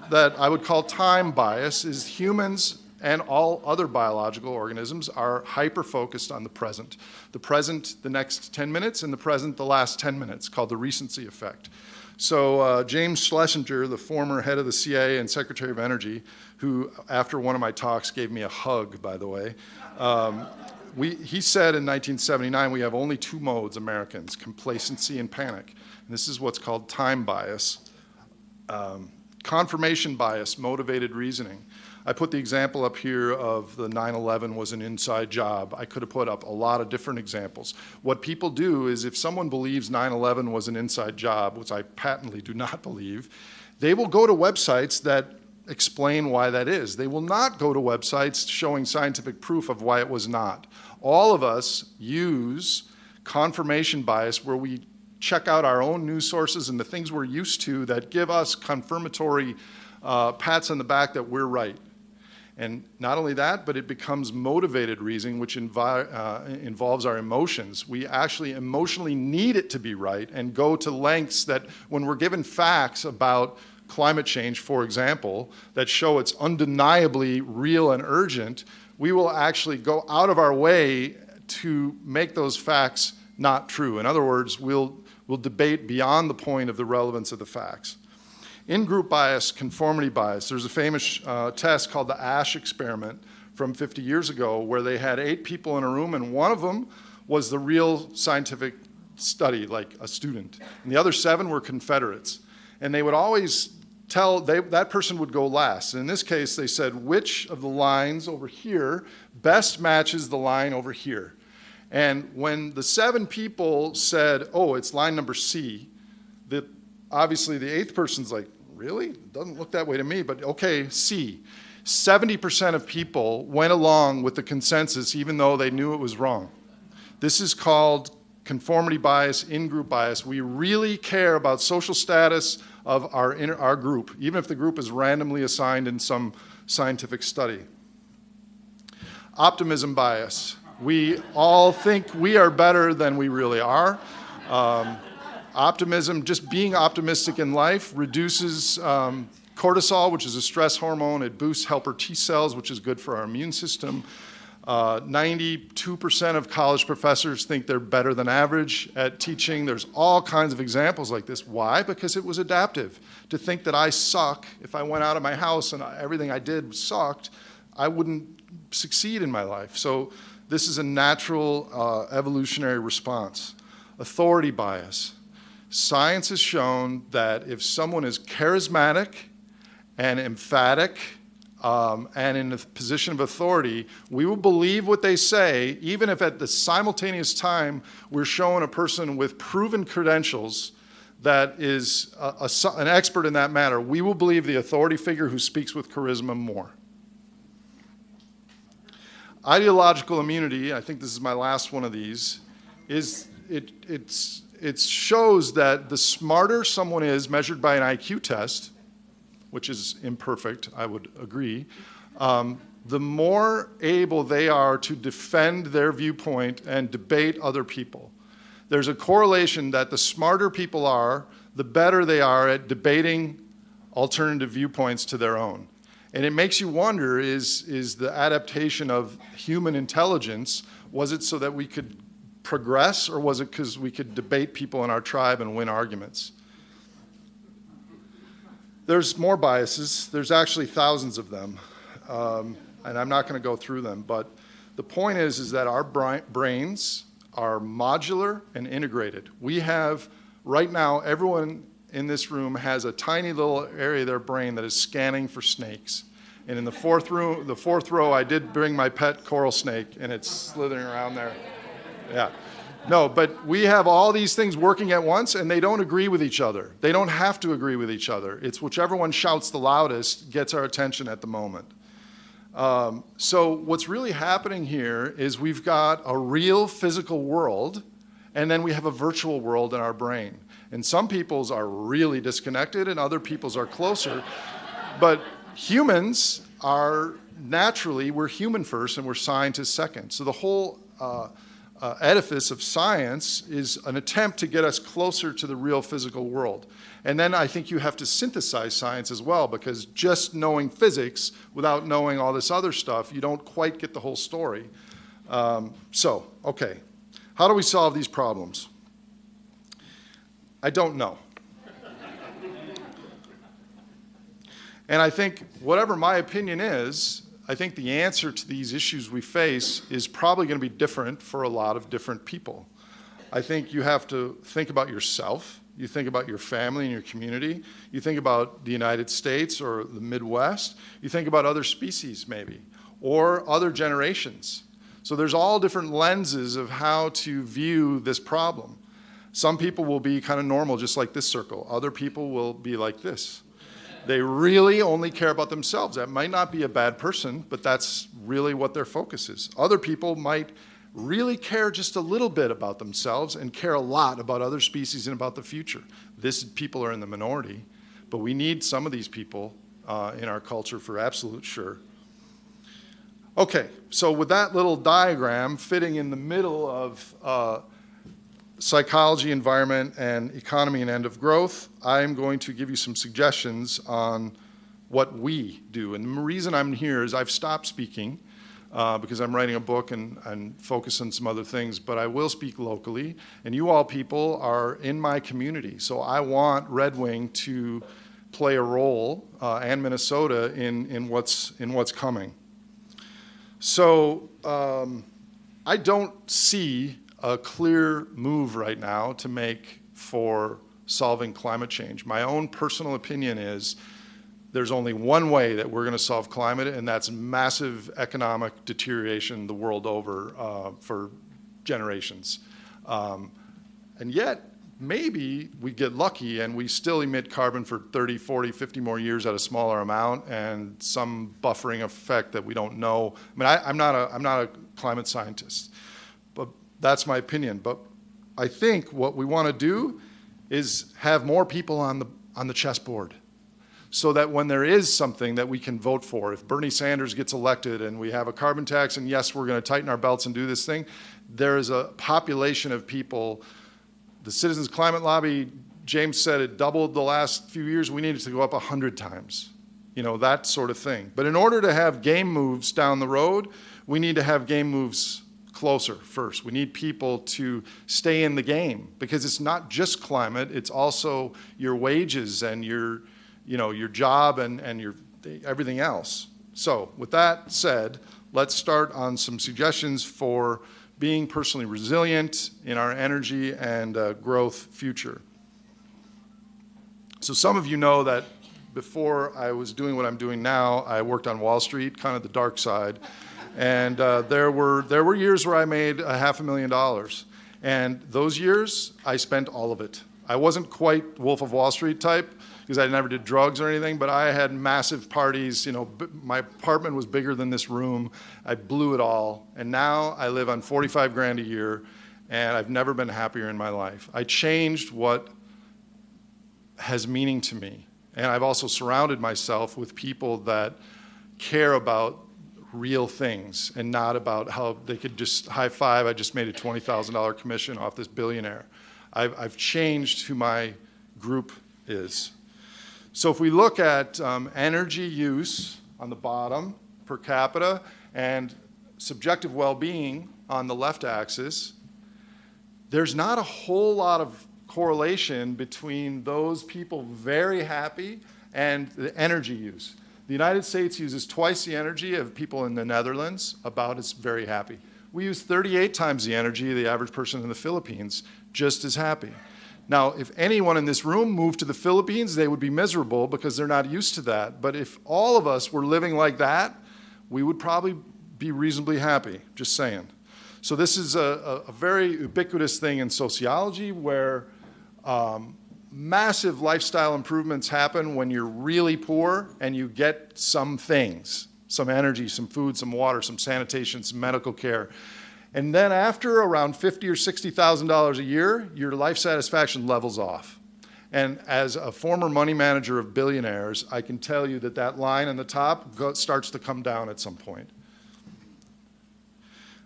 B: that I would call time bias, is humans and all other biological organisms are hyper-focused on the present. The present, the next 10 minutes, and the present, the last 10 minutes, called the recency effect. So James Schlesinger, the former head of the CIA and Secretary of Energy, who after one of my talks gave me a hug, by the way, he said in 1979, we have only 2 modes, Americans, complacency and panic. And this is what's called time bias. Confirmation bias, motivated reasoning. I put the example up here of the 9/11 was an inside job. I could have put up a lot of different examples. What people do is if someone believes 9/11 was an inside job, which I patently do not believe, they will go to websites that explain why that is. They will not go to websites showing scientific proof of why it was not. All of us use confirmation bias where we check out our own news sources and the things we're used to that give us confirmatory pats on the back that we're right. And not only that, but it becomes motivated reasoning, which involves our emotions. We actually emotionally need it to be right and go to lengths that when we're given facts about climate change, for example, that show it's undeniably real and urgent, we will actually go out of our way to make those facts not true. In other words, we'll debate beyond the point of the relevance of the facts. In-group bias, conformity bias. There's a famous test called the Ash experiment from 50 years ago where they had 8 people in a room and one of them was the real scientific study, like a student. And the other 7 were Confederates. And they would always tell, that person would go last. And in this case, they said, which of the lines over here best matches the line over here? And when the 7 people said, oh, it's line number C, obviously the 8th person's like, really? It doesn't look that way to me, but okay, C. 70% of people went along with the consensus even though they knew it was wrong. This is called conformity bias, in-group bias. We really care about social status of our group, even if the group is randomly assigned in some scientific study. Optimism bias. We all think we are better than we really are. Optimism, just being optimistic in life, reduces cortisol, which is a stress hormone. It boosts helper T cells, which is good for our immune system. 92% of college professors think they're better than average at teaching. There's all kinds of examples like this. Why? Because it was adaptive. To think that I suck, if I went out of my house and everything I did sucked, I wouldn't succeed in my life. So this is a natural evolutionary response. Authority bias. Science has shown that if someone is charismatic and emphatic and in a position of authority, we will believe what they say, even if at the simultaneous time we're showing a person with proven credentials that is an expert in that matter. We will believe the authority figure who speaks with charisma more. Ideological immunity, I think this is my last one of these, is it shows that the smarter someone is measured by an IQ test, which is imperfect, I would agree, the more able they are to defend their viewpoint and debate other people. There's a correlation that the smarter people are, the better they are at debating alternative viewpoints to their own. And it makes you wonder, is the adaptation of human intelligence, was it so that we could progress, or was it because we could debate people in our tribe and win arguments? There's more biases. There's actually thousands of them, and I'm not going to go through them, but the point is that our brains are modular and integrated. We have, right now, everyone in this room has a tiny little area of their brain that is scanning for snakes. And in the fourth row, I did bring my pet coral snake, and it's slithering around there. Yeah. No, but we have all these things working at once, and they don't agree with each other. They don't have to agree with each other. It's whichever one shouts the loudest gets our attention at the moment. So what's really happening here is we've got a real physical world, and then we have a virtual world in our brain. And some people's are really disconnected, and other people's are closer. But humans are naturally, we're human first, and we're scientists second. So the whole edifice of science is an attempt to get us closer to the real physical world. And then I think you have to synthesize science as well, because just knowing physics without knowing all this other stuff, you don't quite get the whole story. Okay, how do we solve these problems? I don't know. And I think whatever my opinion is, I think the answer to these issues we face is probably going to be different for a lot of different people. I think you have to think about yourself. You think about your family and your community. You think about the United States or the Midwest. You think about other species maybe, or other generations. So there's all different lenses of how to view this problem. Some people will be kind of normal, just like this circle. Other people will be like this. They really only care about themselves. That might not be a bad person, but that's really what their focus is. Other people might really care just a little bit about themselves and care a lot about other species and about the future. These people are in the minority, but we need some of these people in our culture for absolute sure. Okay, so with that little diagram fitting in the middle of psychology, environment, and economy and end of growth, I'm going to give you some suggestions on what we do. And the reason I'm here is I've stopped speaking because I'm writing a book and focus on some other things, but I will speak locally. And you all people are in my community, so I want Red Wing to play a role, and Minnesota, in what's coming. So I don't see a clear move right now to make for solving climate change. My own personal opinion is there's only one way that we're going to solve climate, and that's massive economic deterioration the world over for generations. And yet, maybe we get lucky and we still emit carbon for 30, 40, 50 more years at a smaller amount, and some buffering effect that we don't know. I mean, I'm not a climate scientist, but that's my opinion. But I think what we want to do is have more people on the chessboard, so that when there is something that we can vote for, if Bernie Sanders gets elected and we have a carbon tax, and yes, we're going to tighten our belts and do this thing, there is a population of people. The Citizens Climate Lobby, James said it doubled the last few years. We need it to go up 100 times, that sort of thing. But in order to have game moves down the road, we need to have game moves closer first. We need people to stay in the game, because it's not just climate, it's also your wages and your job and your everything else. So with that said, let's start on some suggestions for being personally resilient in our energy and growth future. So some of you know that before I was doing what I'm doing now, I worked on Wall Street, kind of the dark side. And there were years where I made $500,000. And those years, I spent all of it. I wasn't quite Wolf of Wall Street type, because I never did drugs or anything, but I had massive parties. My apartment was bigger than this room. I blew it all. And now I live on $45,000 a year, and I've never been happier in my life. I changed what has meaning to me. And I've also surrounded myself with people that care about real things and not about how they could just high five, I just made a $20,000 commission off this billionaire. I've changed who my group is. So if we look at energy use on the bottom, per capita, and subjective well-being on the left axis, there's not a whole lot of correlation between those people very happy and the energy use. The United States uses twice the energy of people in the Netherlands, about as very happy. We use 38 times the energy of the average person in the Philippines, just as happy. Now, if anyone in this room moved to the Philippines, they would be miserable because they're not used to that. But if all of us were living like that, we would probably be reasonably happy, just saying. So this is a very ubiquitous thing in sociology, where massive lifestyle improvements happen when you're really poor and you get some things, some energy, some food, some water, some sanitation, some medical care. And then after around $50,000 or $60,000 a year, your life satisfaction levels off. And as a former money manager of billionaires, I can tell you that line on the top starts to come down at some point.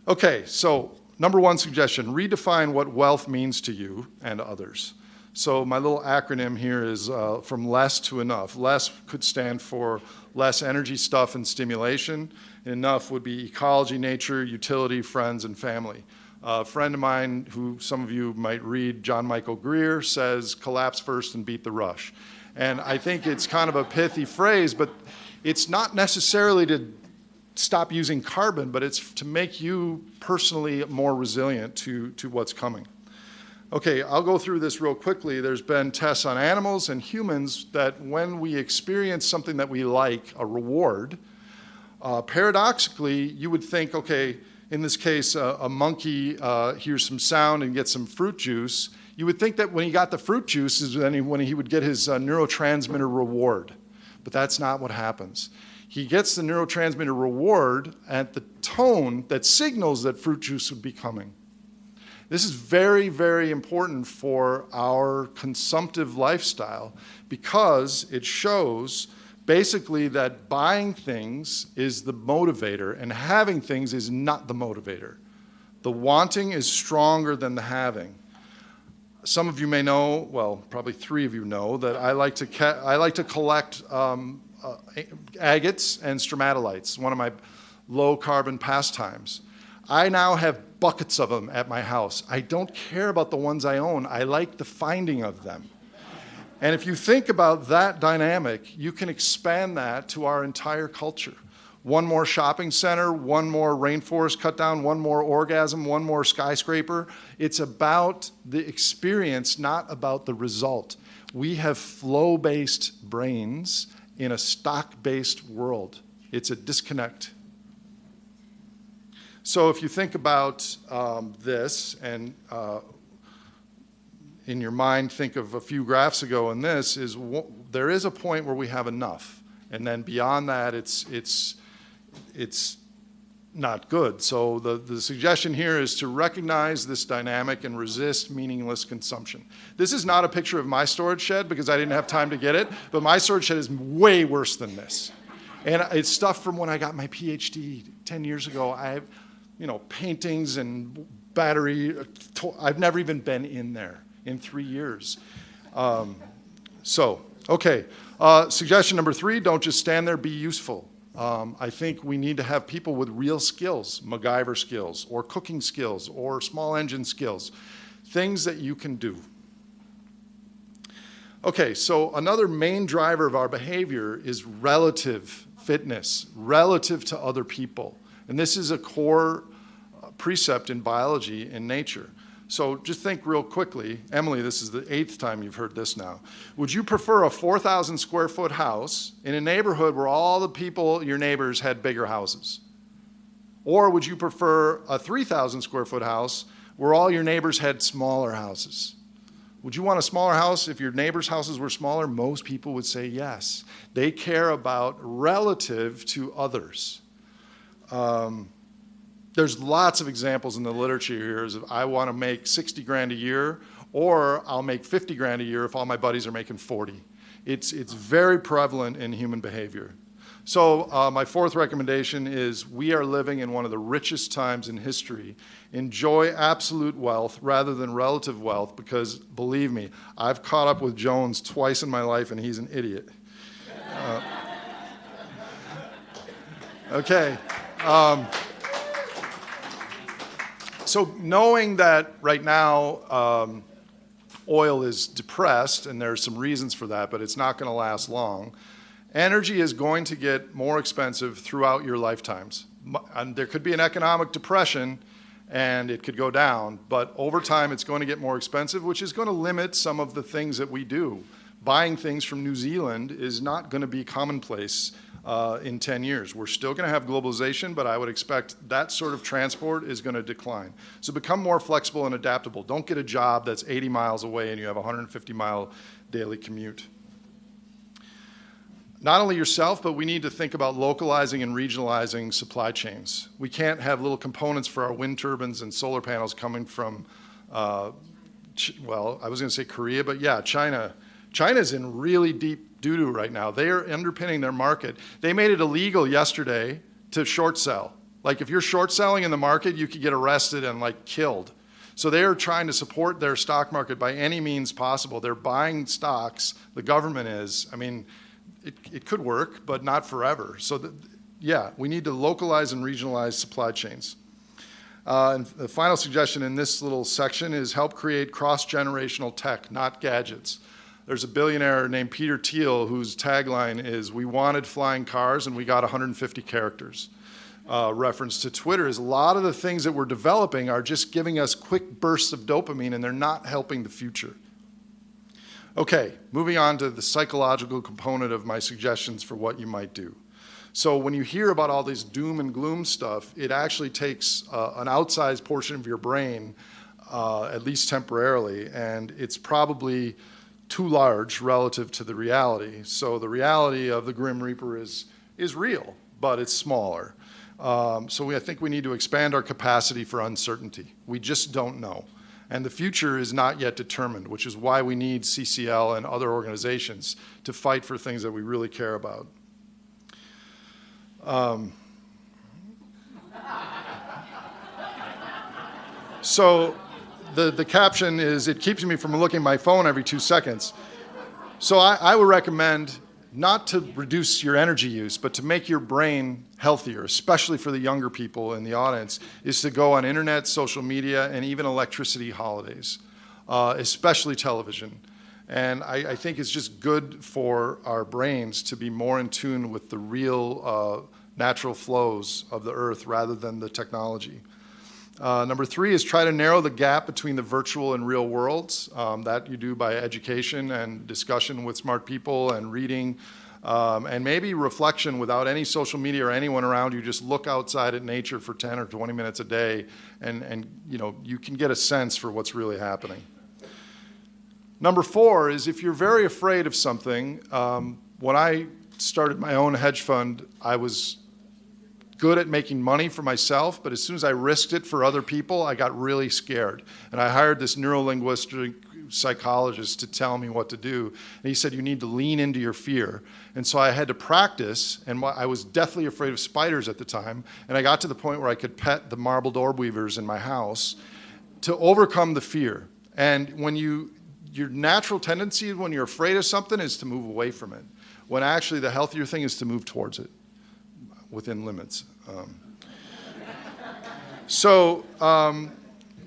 B: Okay, so number one suggestion, redefine what wealth means to you and others. So my little acronym here is from less to enough. Less could stand for less energy, stuff, and stimulation. Enough would be ecology, nature, utility, friends, and family. A friend of mine, who some of you might read, John Michael Greer, says, collapse first and beat the rush. And I think it's kind of a pithy phrase, but it's not necessarily to stop using carbon, but it's to make you personally more resilient to what's coming. Okay, I'll go through this real quickly. There's been tests on animals and humans that when we experience something that we like, a reward, paradoxically, you would think, okay, in this case, a monkey hears some sound and gets some fruit juice. You would think that when he got the fruit juice is when he would get his neurotransmitter reward. But that's not what happens. He gets the neurotransmitter reward at the tone that signals that fruit juice would be coming. This is very, very important for our consumptive lifestyle because it shows basically that buying things is the motivator and having things is not the motivator. The wanting is stronger than the having. Some of you may know, well, probably 3 of you know, that I like to collect agates and stromatolites, one of my low-carbon pastimes. I now have buckets of them at my house. I don't care about the ones I own. I like the finding of them. And if you think about that dynamic, you can expand that to our entire culture. One more shopping center, one more rainforest cut down, one more orgasm, one more skyscraper. It's about the experience, not about the result. We have flow-based brains in a stock-based world. It's a disconnect. So if you think about this and in your mind think of a few graphs ago, and this is there is a point where we have enough, and then beyond that it's not good. So the suggestion here is to recognize this dynamic and resist meaningless consumption. This is not a picture of my storage shed because I didn't have time to get it, but my storage shed is way worse than this. And it's stuff from when I got my PhD 10 years ago. I have, paintings and battery. I've never even been in there in 3 years. Suggestion number 3, don't just stand there, be useful. I think we need to have people with real skills, MacGyver skills, or cooking skills, or small engine skills, things that you can do. Okay, so another main driver of our behavior is relative fitness, relative to other people. And this is a core precept in biology and nature. So just think real quickly. Emily, this is the 8th time you've heard this now. Would you prefer a 4,000 square foot house in a neighborhood where all the people, your neighbors, had bigger houses? Or would you prefer a 3,000 square foot house where all your neighbors had smaller houses? Would you want a smaller house if your neighbors' houses were smaller? Most people would say yes. They care about relative to others. There's lots of examples in the literature here of I want to make 60 grand a year, or I'll make 50 grand a year if all my buddies are making 40. It's very prevalent in human behavior. So my 4th recommendation is we are living in one of the richest times in history. Enjoy absolute wealth rather than relative wealth because, believe me, I've caught up with Jones twice in my life and he's an idiot. Okay. So knowing that right now oil is depressed, and there's some reasons for that, but it's not going to last long, energy is going to get more expensive throughout your lifetimes. And there could be an economic depression, and it could go down, but over time it's going to get more expensive, which is going to limit some of the things that we do. Buying things from New Zealand is not going to be commonplace in 10 years. We're still going to have globalization, but I would expect that sort of transport is going to decline. So become more flexible and adaptable. Don't get a job that's 80 miles away and you have a 150-mile daily commute. Not only yourself, but we need to think about localizing and regionalizing supply chains. We can't have little components for our wind turbines and solar panels coming from, I was going to say Korea, but yeah, China. China's in really deep doo-doo right now. They are underpinning their market. They made it illegal yesterday to short sell. Like if you're short selling in the market, you could get arrested and killed. So they are trying to support their stock market by any means possible. They're buying stocks. The government is. I mean, it could work, but not forever. So we need to localize and regionalize supply chains. And the final suggestion in this little section is help create cross-generational tech, not gadgets. There's a billionaire named Peter Thiel whose tagline is, "We wanted flying cars and we got 150 characters." reference to Twitter, is a lot of the things that we're developing are just giving us quick bursts of dopamine, and they're not helping the future. Okay, moving on to the psychological component of my suggestions for what you might do. So when you hear about all this doom and gloom stuff, it actually takes an outsized portion of your brain, at least temporarily, and it's probably too large relative to the reality. So the reality of the Grim Reaper is real, but it's smaller. I think we need to expand our capacity for uncertainty. We just don't know. And the future is not yet determined, which is why we need CCL and other organizations to fight for things that we really care about. So the caption is, it keeps me from looking at my phone every 2 seconds. So I would recommend not to reduce your energy use, but to make your brain healthier, especially for the younger people in the audience, is to go on internet, social media, and even electricity holidays, especially television. And I think it's just good for our brains to be more in tune with the real natural flows of the earth rather than the technology. Number 3 is try to narrow the gap between the virtual and real worlds. That you do by education and discussion with smart people and reading, and maybe reflection without any social media or anyone around you. Just look outside at nature for 10 or 20 minutes a day, and you can get a sense for what's really happening. Number 4 is, if you're very afraid of something, when I started my own hedge fund, I was good at making money for myself, but as soon as I risked it for other people, I got really scared. And I hired this neurolinguistic psychologist to tell me what to do. And he said, you need to lean into your fear. And so I had to practice, and I was deathly afraid of spiders at the time, and I got to the point where I could pet the marbled orb weavers in my house to overcome the fear. And when your natural tendency when you're afraid of something is to move away from it, when actually the healthier thing is to move towards it, within limits.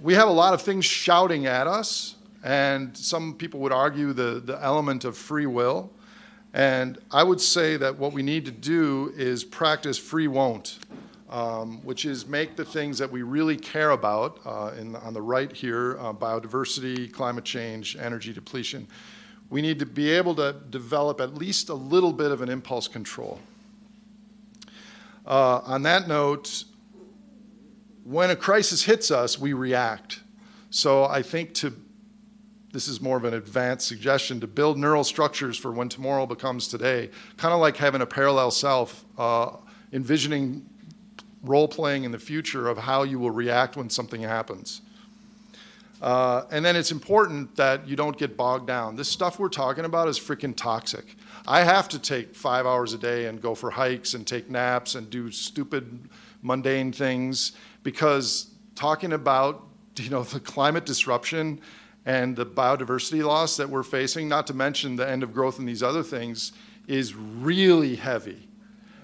B: We have a lot of things shouting at us, and some people would argue the element of free will. And I would say that what we need to do is practice free won't, which is make the things that we really care about, on the right here, biodiversity, climate change, energy depletion. We need to be able to develop at least a little bit of an impulse control. On that note, when a crisis hits us, we react. So I think this is more of an advanced suggestion, to build neural structures for when tomorrow becomes today, kind of like having a parallel self, envisioning role-playing in the future of how you will react when something happens. And then it's important that you don't get bogged down. This stuff we're talking about is freaking toxic. I have to take 5 hours a day and go for hikes and take naps and do stupid, mundane things, because talking about the climate disruption and the biodiversity loss that we're facing, not to mention the end of growth and these other things, is really heavy.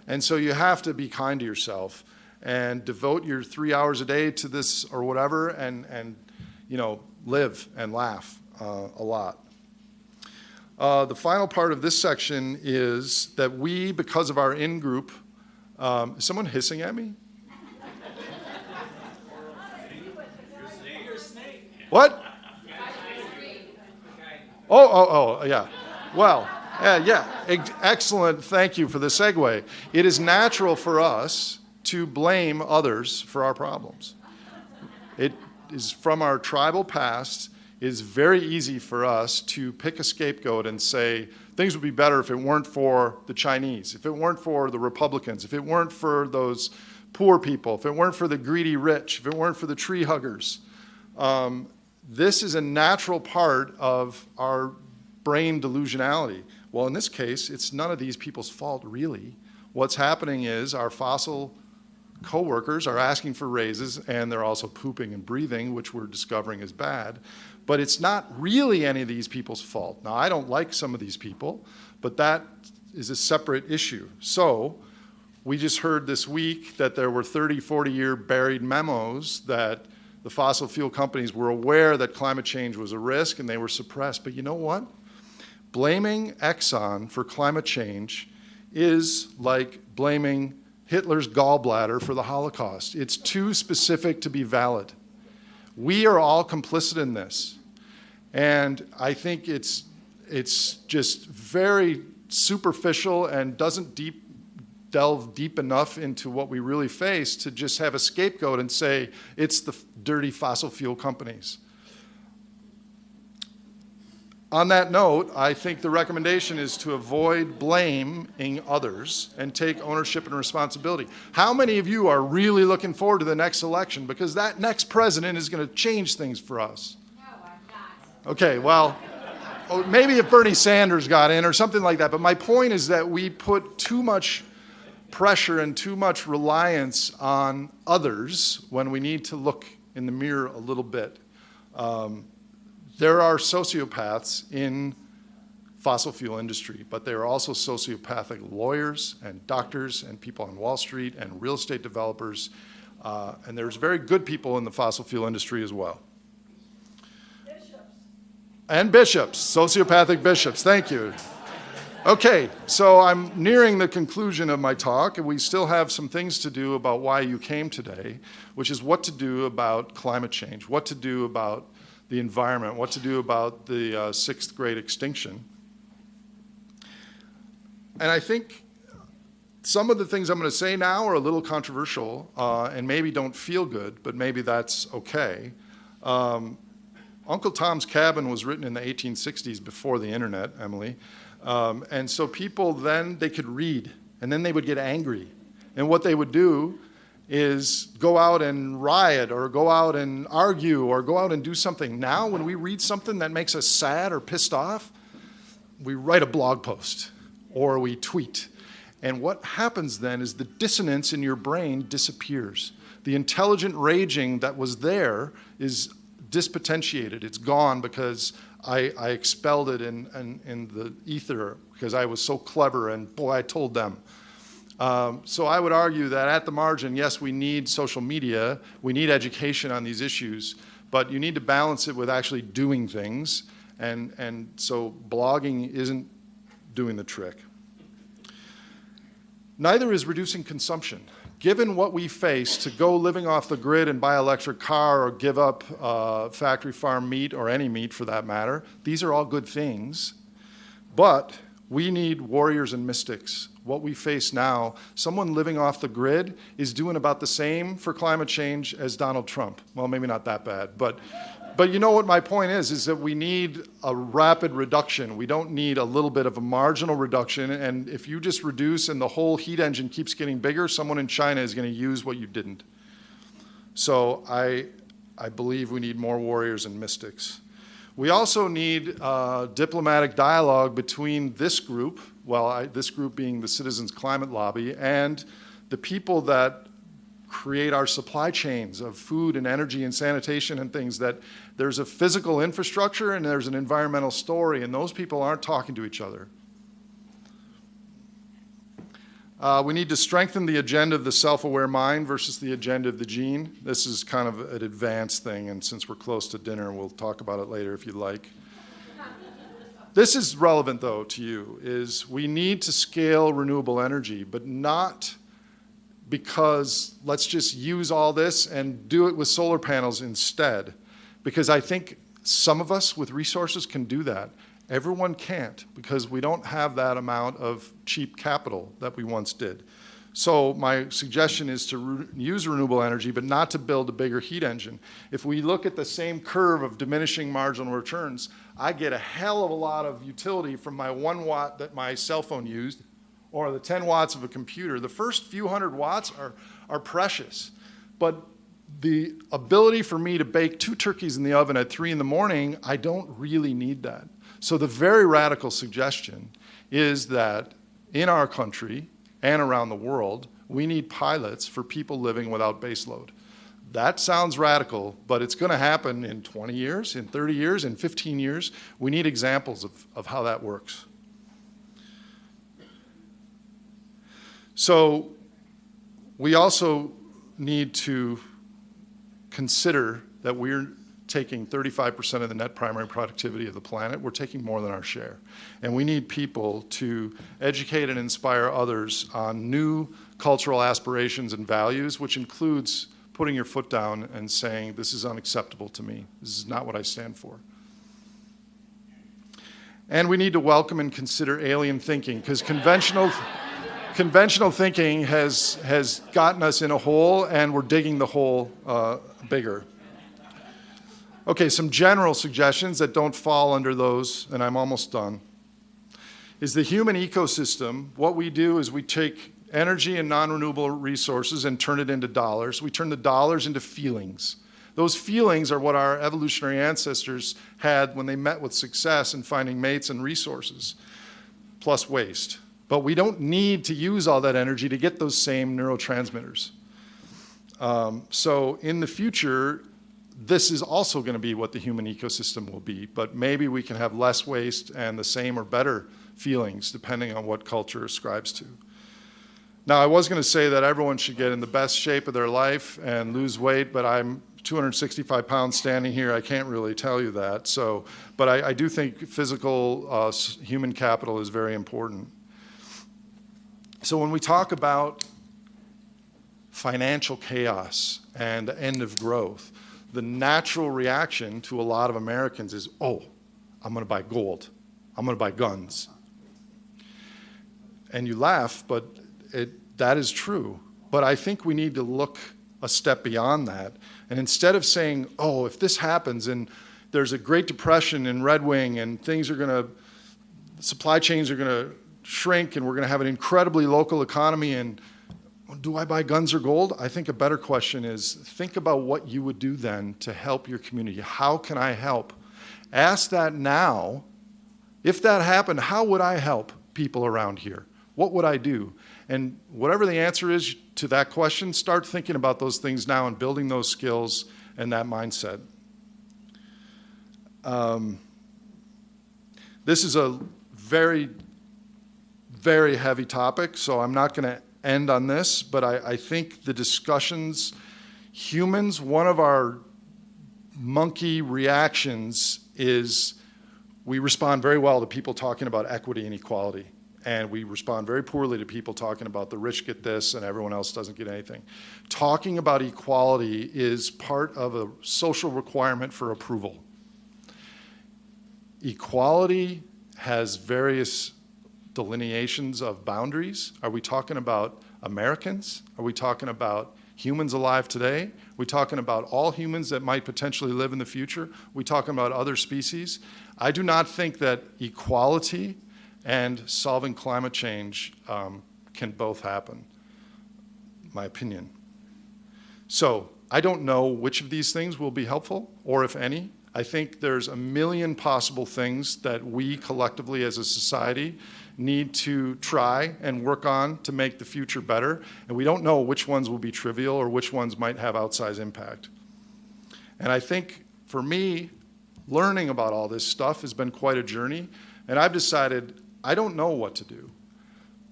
B: And so you have to be kind to yourself and devote your 3 hours a day to this or whatever, and live and laugh a lot. The final part of this section is that we, because of our in-group, is someone hissing at me? What? Oh, yeah. Well, yeah, excellent. Thank you for the segue. It is natural for us to blame others for our problems. It is from our tribal past. It is very easy for us to pick a scapegoat and say, things would be better if it weren't for the Chinese, if it weren't for the Republicans, if it weren't for those poor people, if it weren't for the greedy rich, if it weren't for the tree huggers. This is a natural part of our brain delusionality. Well, in this case, it's none of these people's fault, really. What's happening is our fossil coworkers are asking for raises, and they're also pooping and breathing, which we're discovering is bad. But it's not really any of these people's fault. Now, I don't like some of these people, but that is a separate issue. So we just heard this week that there were 30, 40-year buried memos that the fossil fuel companies were aware that climate change was a risk, and they were suppressed. But you know what? Blaming Exxon for climate change is like blaming Hitler's gallbladder for the Holocaust. It's too specific to be valid. We are all complicit in this. And I think it's just very superficial and doesn't delve deep enough into what we really face to just have a scapegoat and say it's the dirty fossil fuel companies. On that note, I think the recommendation is to avoid blaming others and take ownership and responsibility. How many of you are really looking forward to the next election? Because that next president is going to change things for us.
C: No, I'm not.
B: Okay, well, maybe if Bernie Sanders got in or something like that. But my point is that we put too much pressure and too much reliance on others when we need to look in the mirror a little bit. There are sociopaths in fossil fuel industry, but there are also sociopathic lawyers and doctors and people on Wall Street and real estate developers. And there's very good people in the fossil fuel industry as well. And bishops, sociopathic bishops, thank you. Okay, so I'm nearing the conclusion of my talk, and we still have some things to do about why you came today, which is what to do about climate change, what to do about the environment, what to do about the sixth great extinction. And I think some of the things I'm going to say now are a little controversial and maybe don't feel good, but maybe that's okay. Uncle Tom's Cabin was written in the 1860s before the internet, Emily. And so people then, they could read, and then they would get angry. And what they would do is go out and riot or go out and argue or go out and do something. Now, when we read something that makes us sad or pissed off, we write a blog post or we tweet. And what happens then is the dissonance in your brain disappears. The intelligent raging that was there is dispotentiated. It's gone because I expelled it in the ether because I was so clever and boy, I told them. So I would argue that at the margin, yes, we need social media, we need education on these issues, but you need to balance it with actually doing things, and so blogging isn't doing the trick. Neither is reducing consumption. Given what we face, to go living off the grid and buy an electric car or give up factory farm meat or any meat for that matter, these are all good things, but we need warriors and mystics. What we face now, someone living off the grid is doing about the same for climate change as Donald Trump. Well, maybe not that bad, but you know what my point is that we need a rapid reduction. We don't need a little bit of a marginal reduction, and if you just reduce and the whole heat engine keeps getting bigger, someone in China is going to use what you didn't. So I believe we need more warriors and mystics. We also need diplomatic dialogue between this group, this group being the Citizens Climate Lobby, and the people that create our supply chains of food and energy and sanitation and things, that there's a physical infrastructure and there's an environmental story, and those people aren't talking to each other. We need to strengthen the agenda of the self-aware mind versus the agenda of the gene. This is kind of an advanced thing, and since we're close to dinner, we'll talk about it later if you'd like. This is relevant, though, to you, is we need to scale renewable energy, but not because let's just use all this and do it with solar panels instead. Because I think some of us with resources can do that. Everyone can't, because we don't have that amount of cheap capital that we once did. So my suggestion is to use renewable energy, but not to build a bigger heat engine. If we look at the same curve of diminishing marginal returns, I get a hell of a lot of utility from my 1 watt that my cell phone used, or the 10 watts of a computer. The first few hundred watts are precious. But the ability for me to bake 2 turkeys in the oven at 3 in the morning, I don't really need that. So the very radical suggestion is that in our country and around the world, we need pilots for people living without baseload. That sounds radical, but it's going to happen in 20 years, in 30 years, in 15 years. We need examples of how that works. So we also need to consider that we're taking 35% of the net primary productivity of the planet. We're taking more than our share. And we need people to educate and inspire others on new cultural aspirations and values, which includes putting your foot down and saying, this is unacceptable to me. This is not what I stand for. And we need to welcome and consider alien thinking, because conventional thinking has gotten us in a hole, and we're digging the hole bigger. Okay, some general suggestions that don't fall under those, and I'm almost done, is the human ecosystem. What we do is we take energy and non-renewable resources and turn it into dollars. We turn the dollars into feelings. Those feelings are what our evolutionary ancestors had when they met with success in finding mates and resources, plus waste. But we don't need to use all that energy to get those same neurotransmitters. So in the future, this is also going to be what the human ecosystem will be, but maybe we can have less waste and the same or better feelings depending on what culture ascribes to. Now, I was going to say that everyone should get in the best shape of their life and lose weight, but I'm 265 pounds standing here. I can't really tell you that. So, but I do think physical human capital is very important. So when we talk about financial chaos and the end of growth, the natural reaction to a lot of Americans is, oh, I'm going to buy gold. I'm going to buy guns. And you laugh, but that is true. But I think we need to look a step beyond that. And instead of saying, oh, if this happens and there's a Great Depression in Red Wing and supply chains are going to shrink and we're going to have an incredibly local economy and do I buy guns or gold? I think a better question is think about what you would do then to help your community. How can I help? Ask that now. If that happened, how would I help people around here? What would I do? And whatever the answer is to that question, start thinking about those things now and building those skills and that mindset. This is a very, very heavy topic, so I'm not going to end on this, but I think the discussions, humans, one of our monkey reactions is we respond very well to people talking about equity and equality. And we respond very poorly to people talking about the rich get this and everyone else doesn't get anything. Talking about equality is part of a social requirement for approval. Equality has various delineations of boundaries. Are we talking about Americans? Are we talking about humans alive today? Are we talking about all humans that might potentially live in the future? Are we talking about other species? I do not think that equality and solving climate change can both happen, my opinion. So I don't know which of these things will be helpful, or if any. I think there's a million possible things that we collectively as a society need to try and work on to make the future better, and we don't know which ones will be trivial or which ones might have outsized impact. And I think, for me, learning about all this stuff has been quite a journey, and I've decided I don't know what to do.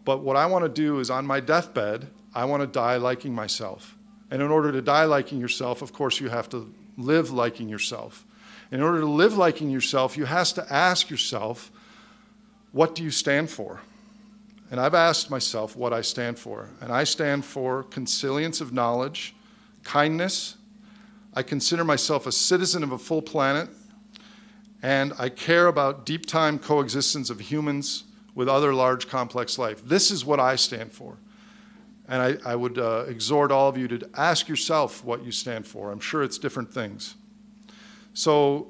B: But what I want to do is on my deathbed, I want to die liking myself. And in order to die liking yourself, of course, you have to live liking yourself. In order to live liking yourself, you have to ask yourself, what do you stand for? And I've asked myself what I stand for. And I stand for consilience of knowledge, kindness. I consider myself a citizen of a full planet. And I care about deep time coexistence of humans with other large complex life. This is what I stand for. And I would exhort all of you to ask yourself what you stand for. I'm sure it's different things. So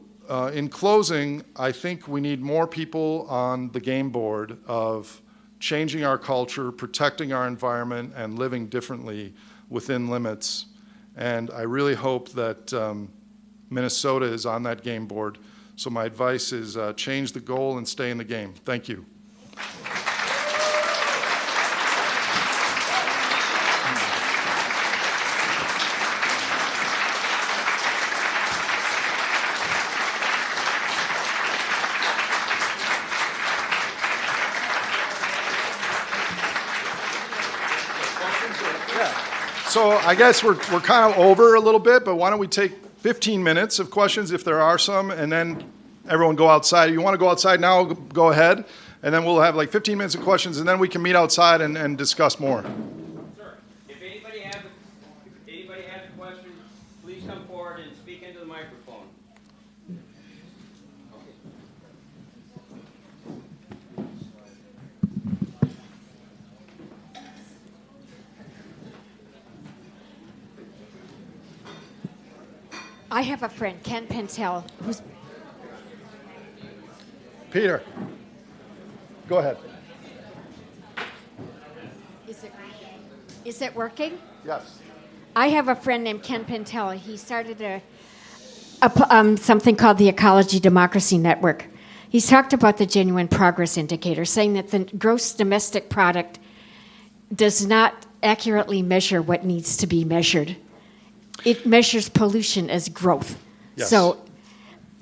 B: in closing, I think we need more people on the game board of changing our culture, protecting our environment, and living differently within limits. And I really hope that Minnesota is on that game board. So my advice is change the goal and stay in the game. Thank you. So I guess we're kind of over a little bit, but why don't we take 15 minutes of questions if there are some, and then everyone go outside. You want to go outside now, go ahead, and then we'll have like 15 minutes of questions, and then we can meet outside and discuss more.
A: Sure. If anybody has a question, please come forward and speak into the microphone.
C: I have a friend, Ken Pentel, who's
B: Peter, go ahead.
C: Is it working?
B: Yes.
C: I have a friend named Ken Pentel. He started something called the Ecology Democracy Network. He's talked about the genuine progress indicator, saying that the gross domestic product does not accurately measure what needs to be measured. It measures pollution as growth.
B: Yes.
C: So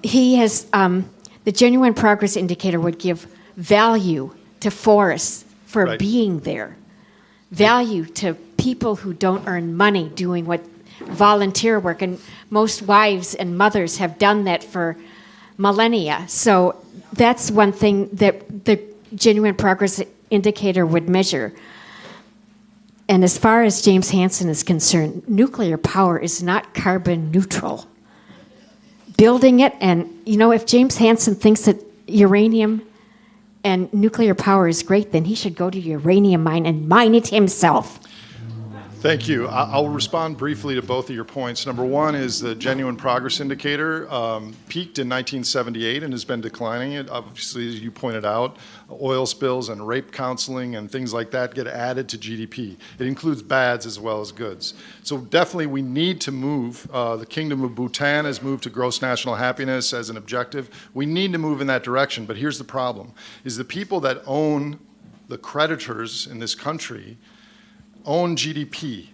C: he has, the genuine progress indicator would give value to forests for
B: Right.
C: being there, value to people who don't earn money doing what volunteer work, and most wives and mothers have done that for millennia. So that's one thing that the genuine progress indicator would measure. And as far as James Hansen is concerned, nuclear power is not carbon neutral. Building it, and if James Hansen thinks that uranium and nuclear power is great, then he should go to a uranium mine and mine it himself.
B: Thank you. I'll respond briefly to both of your points. Number one is the genuine progress indicator peaked in 1978 and has been declining. It obviously, as you pointed out, oil spills and rape counseling and things like that get added to GDP. It includes bads as well as goods. So definitely we need to move. The Kingdom of Bhutan has moved to gross national happiness as an objective. We need to move in that direction. But here's the problem, is the people that own the creditors in this country own GDP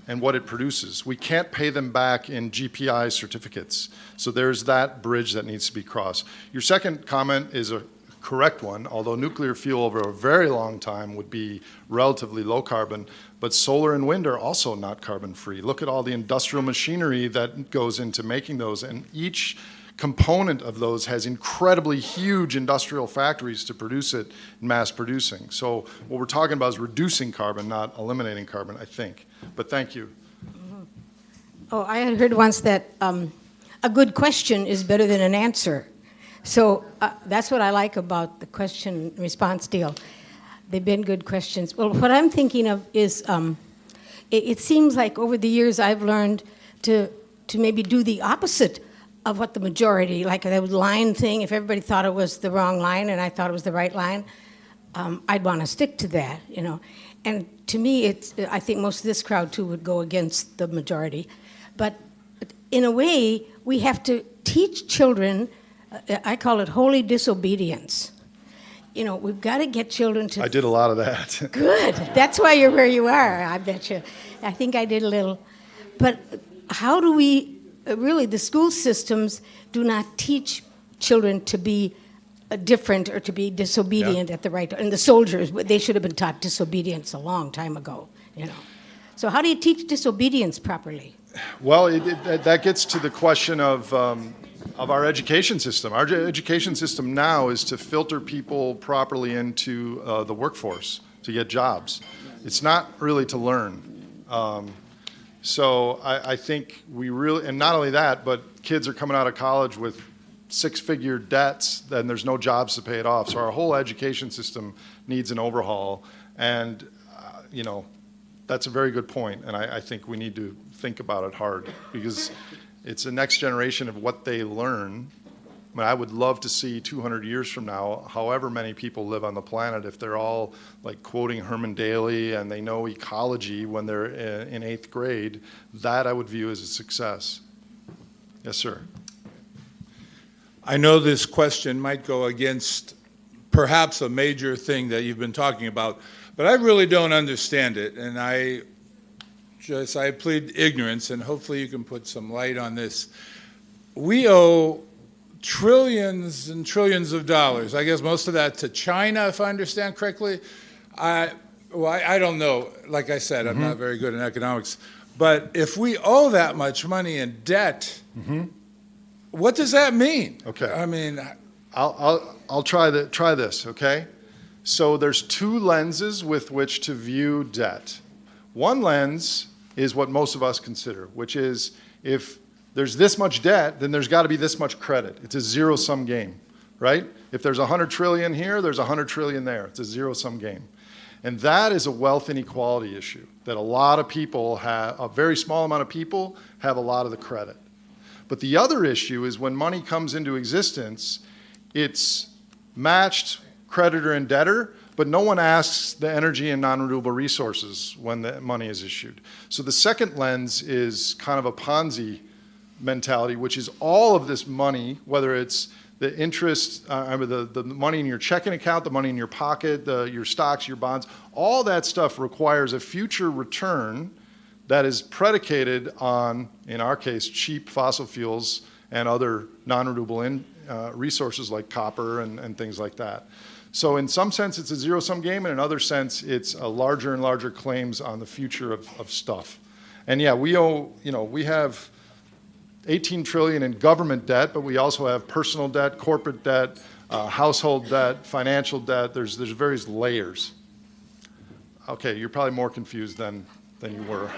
B: and what it produces. We can't pay them back in GPI certificates. So there's that bridge that needs to be crossed. Your second comment is a correct one, although nuclear fuel over a very long time would be relatively low carbon, but solar and wind are also not carbon free. Look at all the industrial machinery that goes into making those, and each component of those has incredibly huge industrial factories to produce it in mass producing. So what we're talking about is reducing carbon, not eliminating carbon, I think. But thank you.
D: Oh, I had heard once that a good question is better than an answer. So that's what I like about the question response deal. They've been good questions. Well, what I'm thinking of is it seems like over the years I've learned to maybe do the opposite of what the majority, like that line thing, if everybody thought it was the wrong line and I thought it was the right line, I'd want to stick to that, And to me, I think most of this crowd, too, would go against the majority. But in a way, we have to teach children, I call it holy disobedience. We've got to get children to...
B: I did a lot of that.
D: Good. That's why you're where you are, I bet you. I think I did a little. But how do we... Really, the school systems do not teach children to be different or to be disobedient at the right time. And the soldiers, they should have been taught disobedience a long time ago, So how do you teach disobedience properly?
B: Well, that gets to the question of our education system. Our education system now is to filter people properly into the workforce to get jobs. It's not really to learn. So I think we really, and not only that, but kids are coming out of college with six-figure debts, then there's no jobs to pay it off. So our whole education system needs an overhaul. And, that's a very good point. And I think we need to think about it hard because it's the next generation of what they learn. I would love to see 200 years from now, however many people live on the planet, if they're all like quoting Herman Daly and they know ecology when they're in 8th grade, that I would view as a success. Yes, sir.
E: I know this question might go against perhaps a major thing that you've been talking about, but I really don't understand it, and I plead ignorance, and hopefully you can put some light on this. We owe trillions and trillions of dollars. I guess most of that to China, if I understand correctly. I don't know. Like I said, I'm not very good in economics. But if we owe that much money in debt, what does that mean?
B: Okay.
E: I mean,
B: I'll try this, okay? So there's two lenses with which to view debt. One lens is what most of us consider, which is if there's this much debt, then there's got to be this much credit. It's a zero-sum game, right? If there's 100 trillion here, there's 100 trillion there. It's a zero-sum game. And that is a wealth inequality issue, that a lot of people have, a very small amount of people have a lot of the credit. But the other issue is when money comes into existence, it's matched creditor and debtor, but no one asks the energy and non-renewable resources when the money is issued. So the second lens is kind of a Ponzi mentality, which is all of this money, whether it's the interest, the money in your checking account, the money in your pocket, your stocks, your bonds, all that stuff requires a future return that is predicated on, in our case, cheap fossil fuels and other non-renewable resources like copper and things like that. So in some sense, it's a zero-sum game, and in another sense, it's a larger and larger claims on the future of stuff. And yeah, we owe, we have 18 trillion in government debt, but we also have personal debt, corporate debt, household debt, financial debt. There's various layers. Okay, you're probably more confused than you were.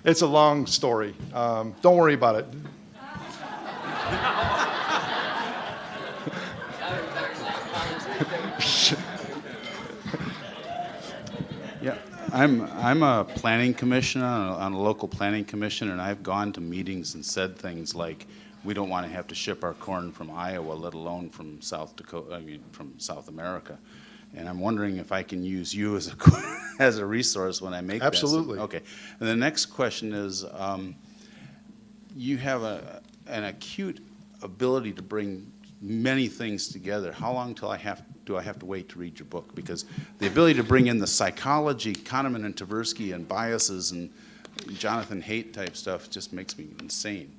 B: It's a long story. Don't worry about it.
F: Yeah, I'm a planning commissioner on a local planning commission, and I've gone to meetings and said things like, we don't want to have to ship our corn from Iowa, let alone from South Dakota, from South America. And I'm wondering if I can use you as a resource when I make that.
B: Absolutely.
F: Okay. And the next question is, you have an acute ability to bring many things together. How long do I have to wait to read your book? Because the ability to bring in the psychology, Kahneman and Tversky, and biases and Jonathan Haidt type stuff just makes me insane.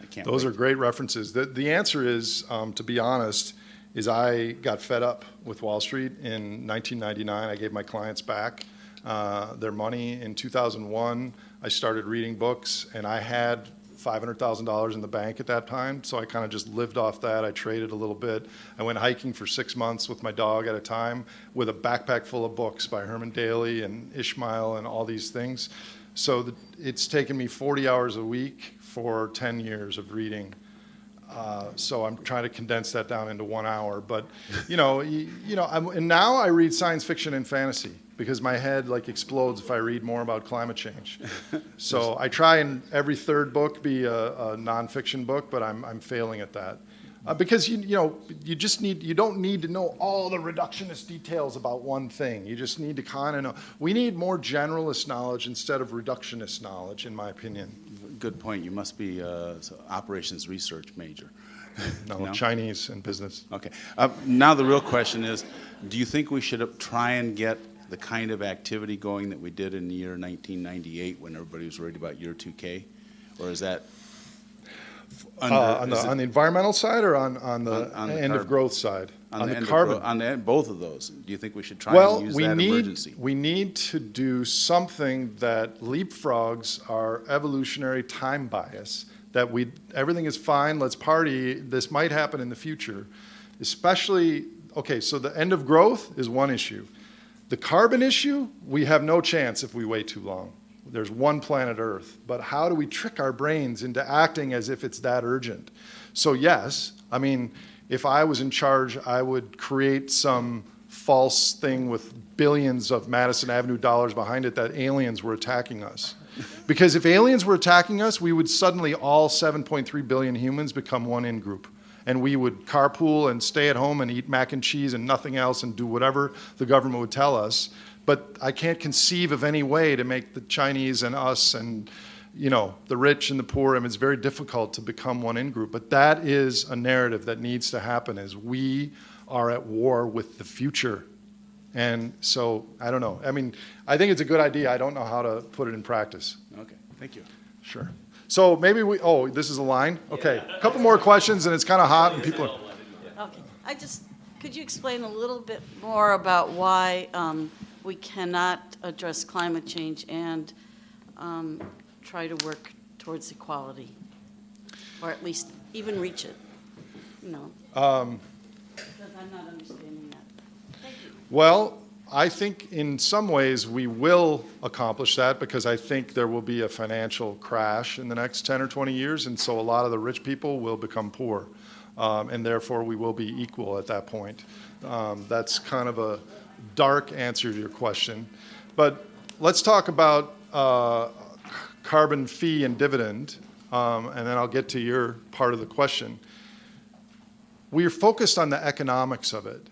F: I can't.
B: Those
F: wait.
B: are great references. The answer is, to be honest, is I got fed up with Wall Street in 1999. I gave my clients back their money. In 2001, I started reading books, and I had $500,000 in the bank at that time, so I kind of just lived off that. I traded a little bit. I went hiking for 6 months with my dog at a time with a backpack full of books by Herman Daly and Ishmael and all these things. So it's taken me 40 hours a week for 10 years of reading. So I'm trying to condense that down into 1 hour. But, and now I read science fiction and fantasy because my head explodes if I read more about climate change. So I try and every third book be a nonfiction book, but I'm failing at that. Because you don't need to know all the reductionist details about one thing. You just need to kind of know. We need more generalist knowledge instead of reductionist knowledge, in my opinion.
F: Good point. You must be an operations research major.
B: No, Chinese and business.
F: Okay. Now the real question is, do you think we should try and get the kind of activity going that we did in the year 1998 when everybody was worried about year 2K? Or is that
B: on the environmental side or on the end of growth side? On the carbon.
F: Both of those. Do you think we should try and use that emergency?
B: We need to do something that leapfrogs our evolutionary time bias, that everything is fine, let's party, this might happen in the future. Especially, okay, so the end of growth is one issue. The carbon issue, we have no chance if we wait too long. There's one planet Earth. But how do we trick our brains into acting as if it's that urgent? So yes, I mean, if I was in charge, I would create some false thing with billions of Madison Avenue dollars behind it that aliens were attacking us. Because if aliens were attacking us, we would suddenly, all 7.3 billion humans, become one in-group. And we would carpool and stay at home and eat mac and cheese and nothing else and do whatever the government would tell us. But I can't conceive of any way to make the Chinese and us and the rich and the poor, it's very difficult to become one in-group. But that is a narrative that needs to happen, is we are at war with the future. And so, I don't know. I mean, I think it's a good idea. I don't know how to put it in practice.
F: Okay, thank you.
B: Sure. So maybe this is a line? Okay, a couple more questions, and it's kind of hot, and people are...
G: Okay, could you explain a little bit more about why we cannot address climate change and try to work towards equality? Or at least even reach it, you know? Because I'm not understanding that. Thank you.
B: Well, I think in some ways we will accomplish that because I think there will be a financial crash in the next 10 or 20 years, and so a lot of the rich people will become poor, and therefore we will be equal at that point. That's kind of a dark answer to your question. But let's talk about carbon fee and dividend, and then I'll get to your part of the question. We're focused on the economics of it.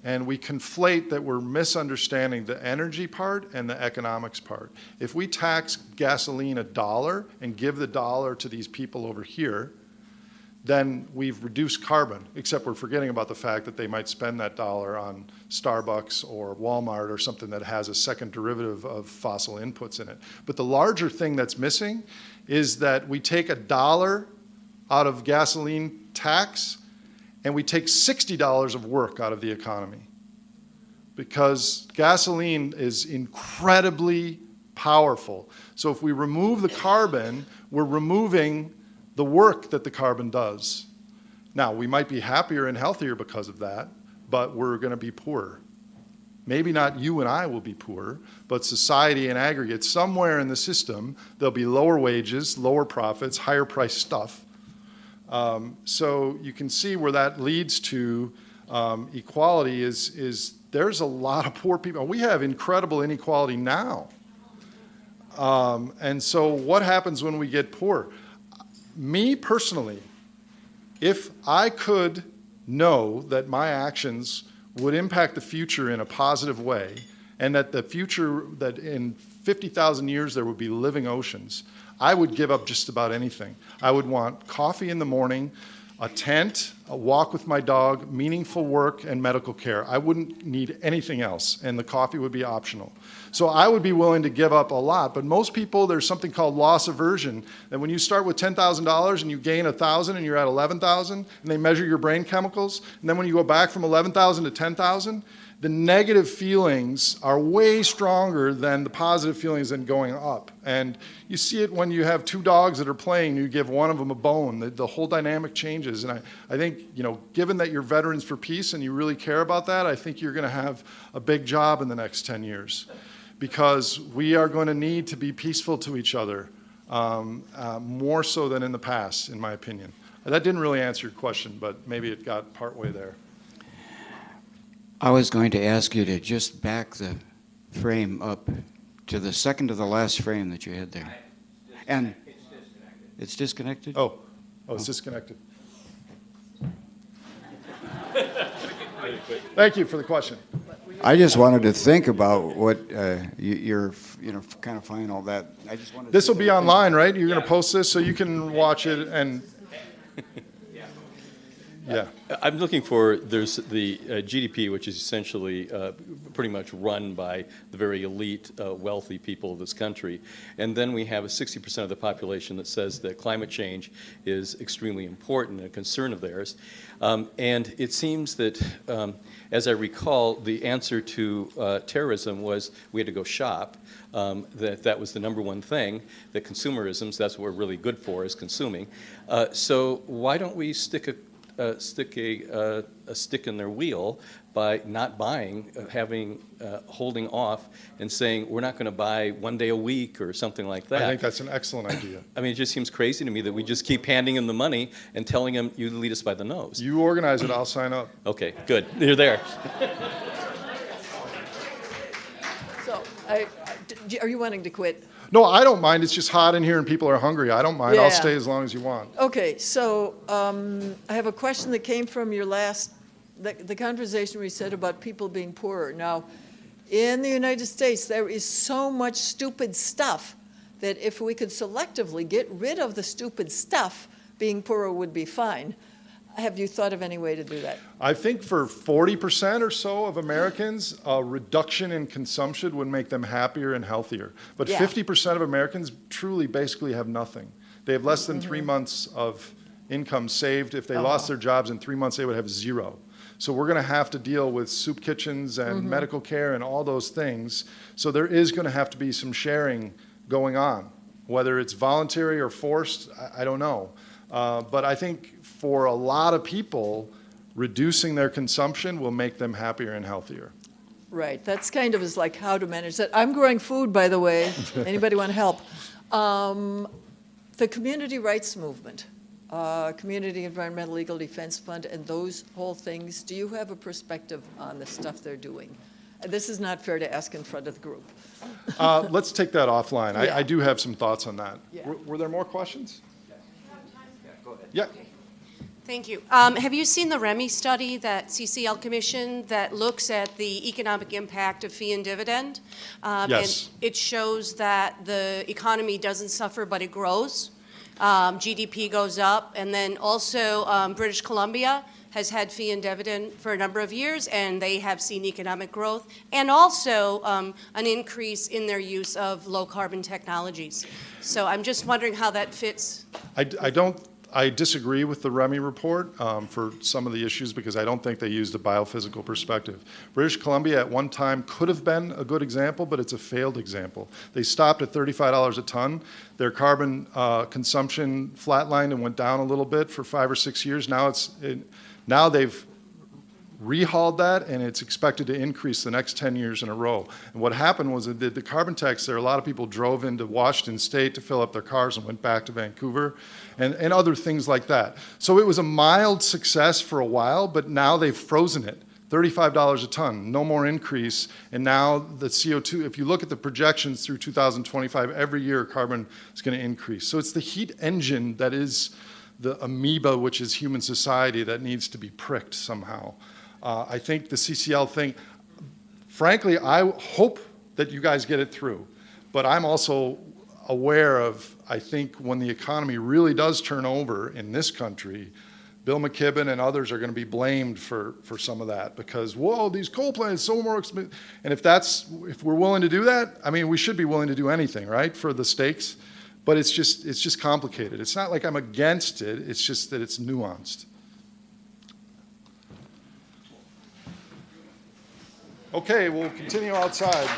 B: And we conflate that we're misunderstanding the energy part and the economics part. If we tax gasoline $1 and give the dollar to these people over here, then we've reduced carbon, except we're forgetting about the fact that they might spend that dollar on Starbucks or Walmart or something that has a second derivative of fossil inputs in it. But the larger thing that's missing is that we take $1 out of gasoline tax and we take $60 of work out of the economy, because gasoline is incredibly powerful. So if we remove the carbon, we're removing the work that the carbon does. Now, we might be happier and healthier because of that, but we're going to be poorer. Maybe not you and I will be poorer, but society in aggregate, somewhere in the system, there'll be lower wages, lower profits, higher priced stuff. So you can see where that leads to equality is there's a lot of poor people. We have incredible inequality now. And so what happens when we get poor? Me personally, if I could know that my actions would impact the future in a positive way, and that the future, that in 50,000 years there would be living oceans, I would give up just about anything. I would want coffee in the morning, a tent, a walk with my dog, meaningful work, and medical care. I wouldn't need anything else, and the coffee would be optional. So I would be willing to give up a lot, but most people, there's something called loss aversion, that when you start with $10,000 and you gain 1,000 and you're at 11,000, and they measure your brain chemicals, and then when you go back from 11,000 to 10,000, the negative feelings are way stronger than the positive feelings in going up. And you see it when you have two dogs that are playing, you give one of them a bone, the whole dynamic changes. And I think, given that you're veterans for peace and you really care about that, I think you're going to have a big job in the next 10 years. Because we are going to need to be peaceful to each other, more so than in the past, in my opinion. That didn't really answer your question, but maybe it got partway there.
H: I was going to ask you to just back the frame up to the second to the last frame that you had there. And it's disconnected?
B: Oh, it's disconnected. Thank you for the question.
H: I just wanted to think about what you're, kind of find all that. I just wanted.
B: This will be online, right? You're going to post this so you can watch it and. Yeah.
I: I'm looking for, there's the GDP, which is essentially pretty much run by the very elite, wealthy people of this country. And then we have a 60% of the population that says that climate change is extremely important, a concern of theirs. And it seems that, as I recall, the answer to terrorism was we had to go shop. That was the number one thing, that consumerism, so that's what we're really good for, is consuming. So why don't we stick a stick in their wheel by not buying, holding off, and saying we're not going to buy one day a week or something like that.
B: I think that's an excellent idea.
I: I mean, it just seems crazy to me that we just keep handing them the money and telling them you lead us by the nose.
B: You organize it, I'll sign up.
I: Okay, good. You're there.
J: So, are you wanting to quit?
B: No, I don't mind. It's just hot in here and people are hungry. I don't mind.
J: Yeah.
B: I'll stay as long as you want.
J: Okay, so I have a question that came from your last, the conversation we said about people being poorer. Now, in the United States, there is so much stupid stuff that if we could selectively get rid of the stupid stuff, being poorer would be fine. Have you thought of any way to do that?
B: I think for 40% or so of Americans, a reduction in consumption would make them happier and healthier. But 50% of Americans truly basically have nothing. They have less than 3 months of income saved. If they lost their jobs in 3 months, they would have zero. So we're going to have to deal with soup kitchens and medical care and all those things. So there is going to have to be some sharing going on. Whether it's voluntary or forced, I don't know. But I think for a lot of people, reducing their consumption will make them happier and healthier.
J: Right, that's kind of is like how to manage that. I'm growing food, by the way. Anybody want to help? The community rights movement, Community Environmental Legal Defense Fund, and those whole things, do you have a perspective on the stuff they're doing? This is not fair to ask in front of the group.
B: Let's take that offline.
J: Yeah.
B: I do have some thoughts on that.
J: Yeah.
B: Were there more questions? Yeah.
K: Thank you. Have you seen the REMI study that CCL commissioned that looks at the economic impact of fee and dividend?
B: Yes.
K: And it shows that the economy doesn't suffer, but it grows. GDP goes up. And then also British Columbia has had fee and dividend for a number of years, and they have seen economic growth and also an increase in their use of low-carbon technologies. So I'm just wondering how that fits.
B: I disagree with the REMI report for some of the issues because I don't think they used a biophysical perspective. British Columbia at one time could have been a good example, but it's a failed example. They stopped at $35 a ton. Their carbon consumption flatlined and went down a little bit for 5 or 6 years. Now they've rehauled that, and it's expected to increase the next 10 years in a row. And what happened was that the carbon tax there, a lot of people drove into Washington State to fill up their cars and went back to Vancouver and other things like that. So it was a mild success for a while, but now they've frozen it. $35 a ton, no more increase. And now the CO2, if you look at the projections through 2025, every year carbon is going to increase. So it's the heat engine that is the amoeba, which is human society, that needs to be pricked somehow. I think the CCL thing, frankly, I hope that you guys get it through. But I'm also aware of, I think when the economy really does turn over in this country, Bill McKibben and others are going to be blamed for some of that because, whoa, these coal plants are so more expensive. And if we're willing to do that, I mean, we should be willing to do anything, right, for the stakes. But it's just complicated. It's not like I'm against it. It's just that it's nuanced. Okay, we'll continue outside.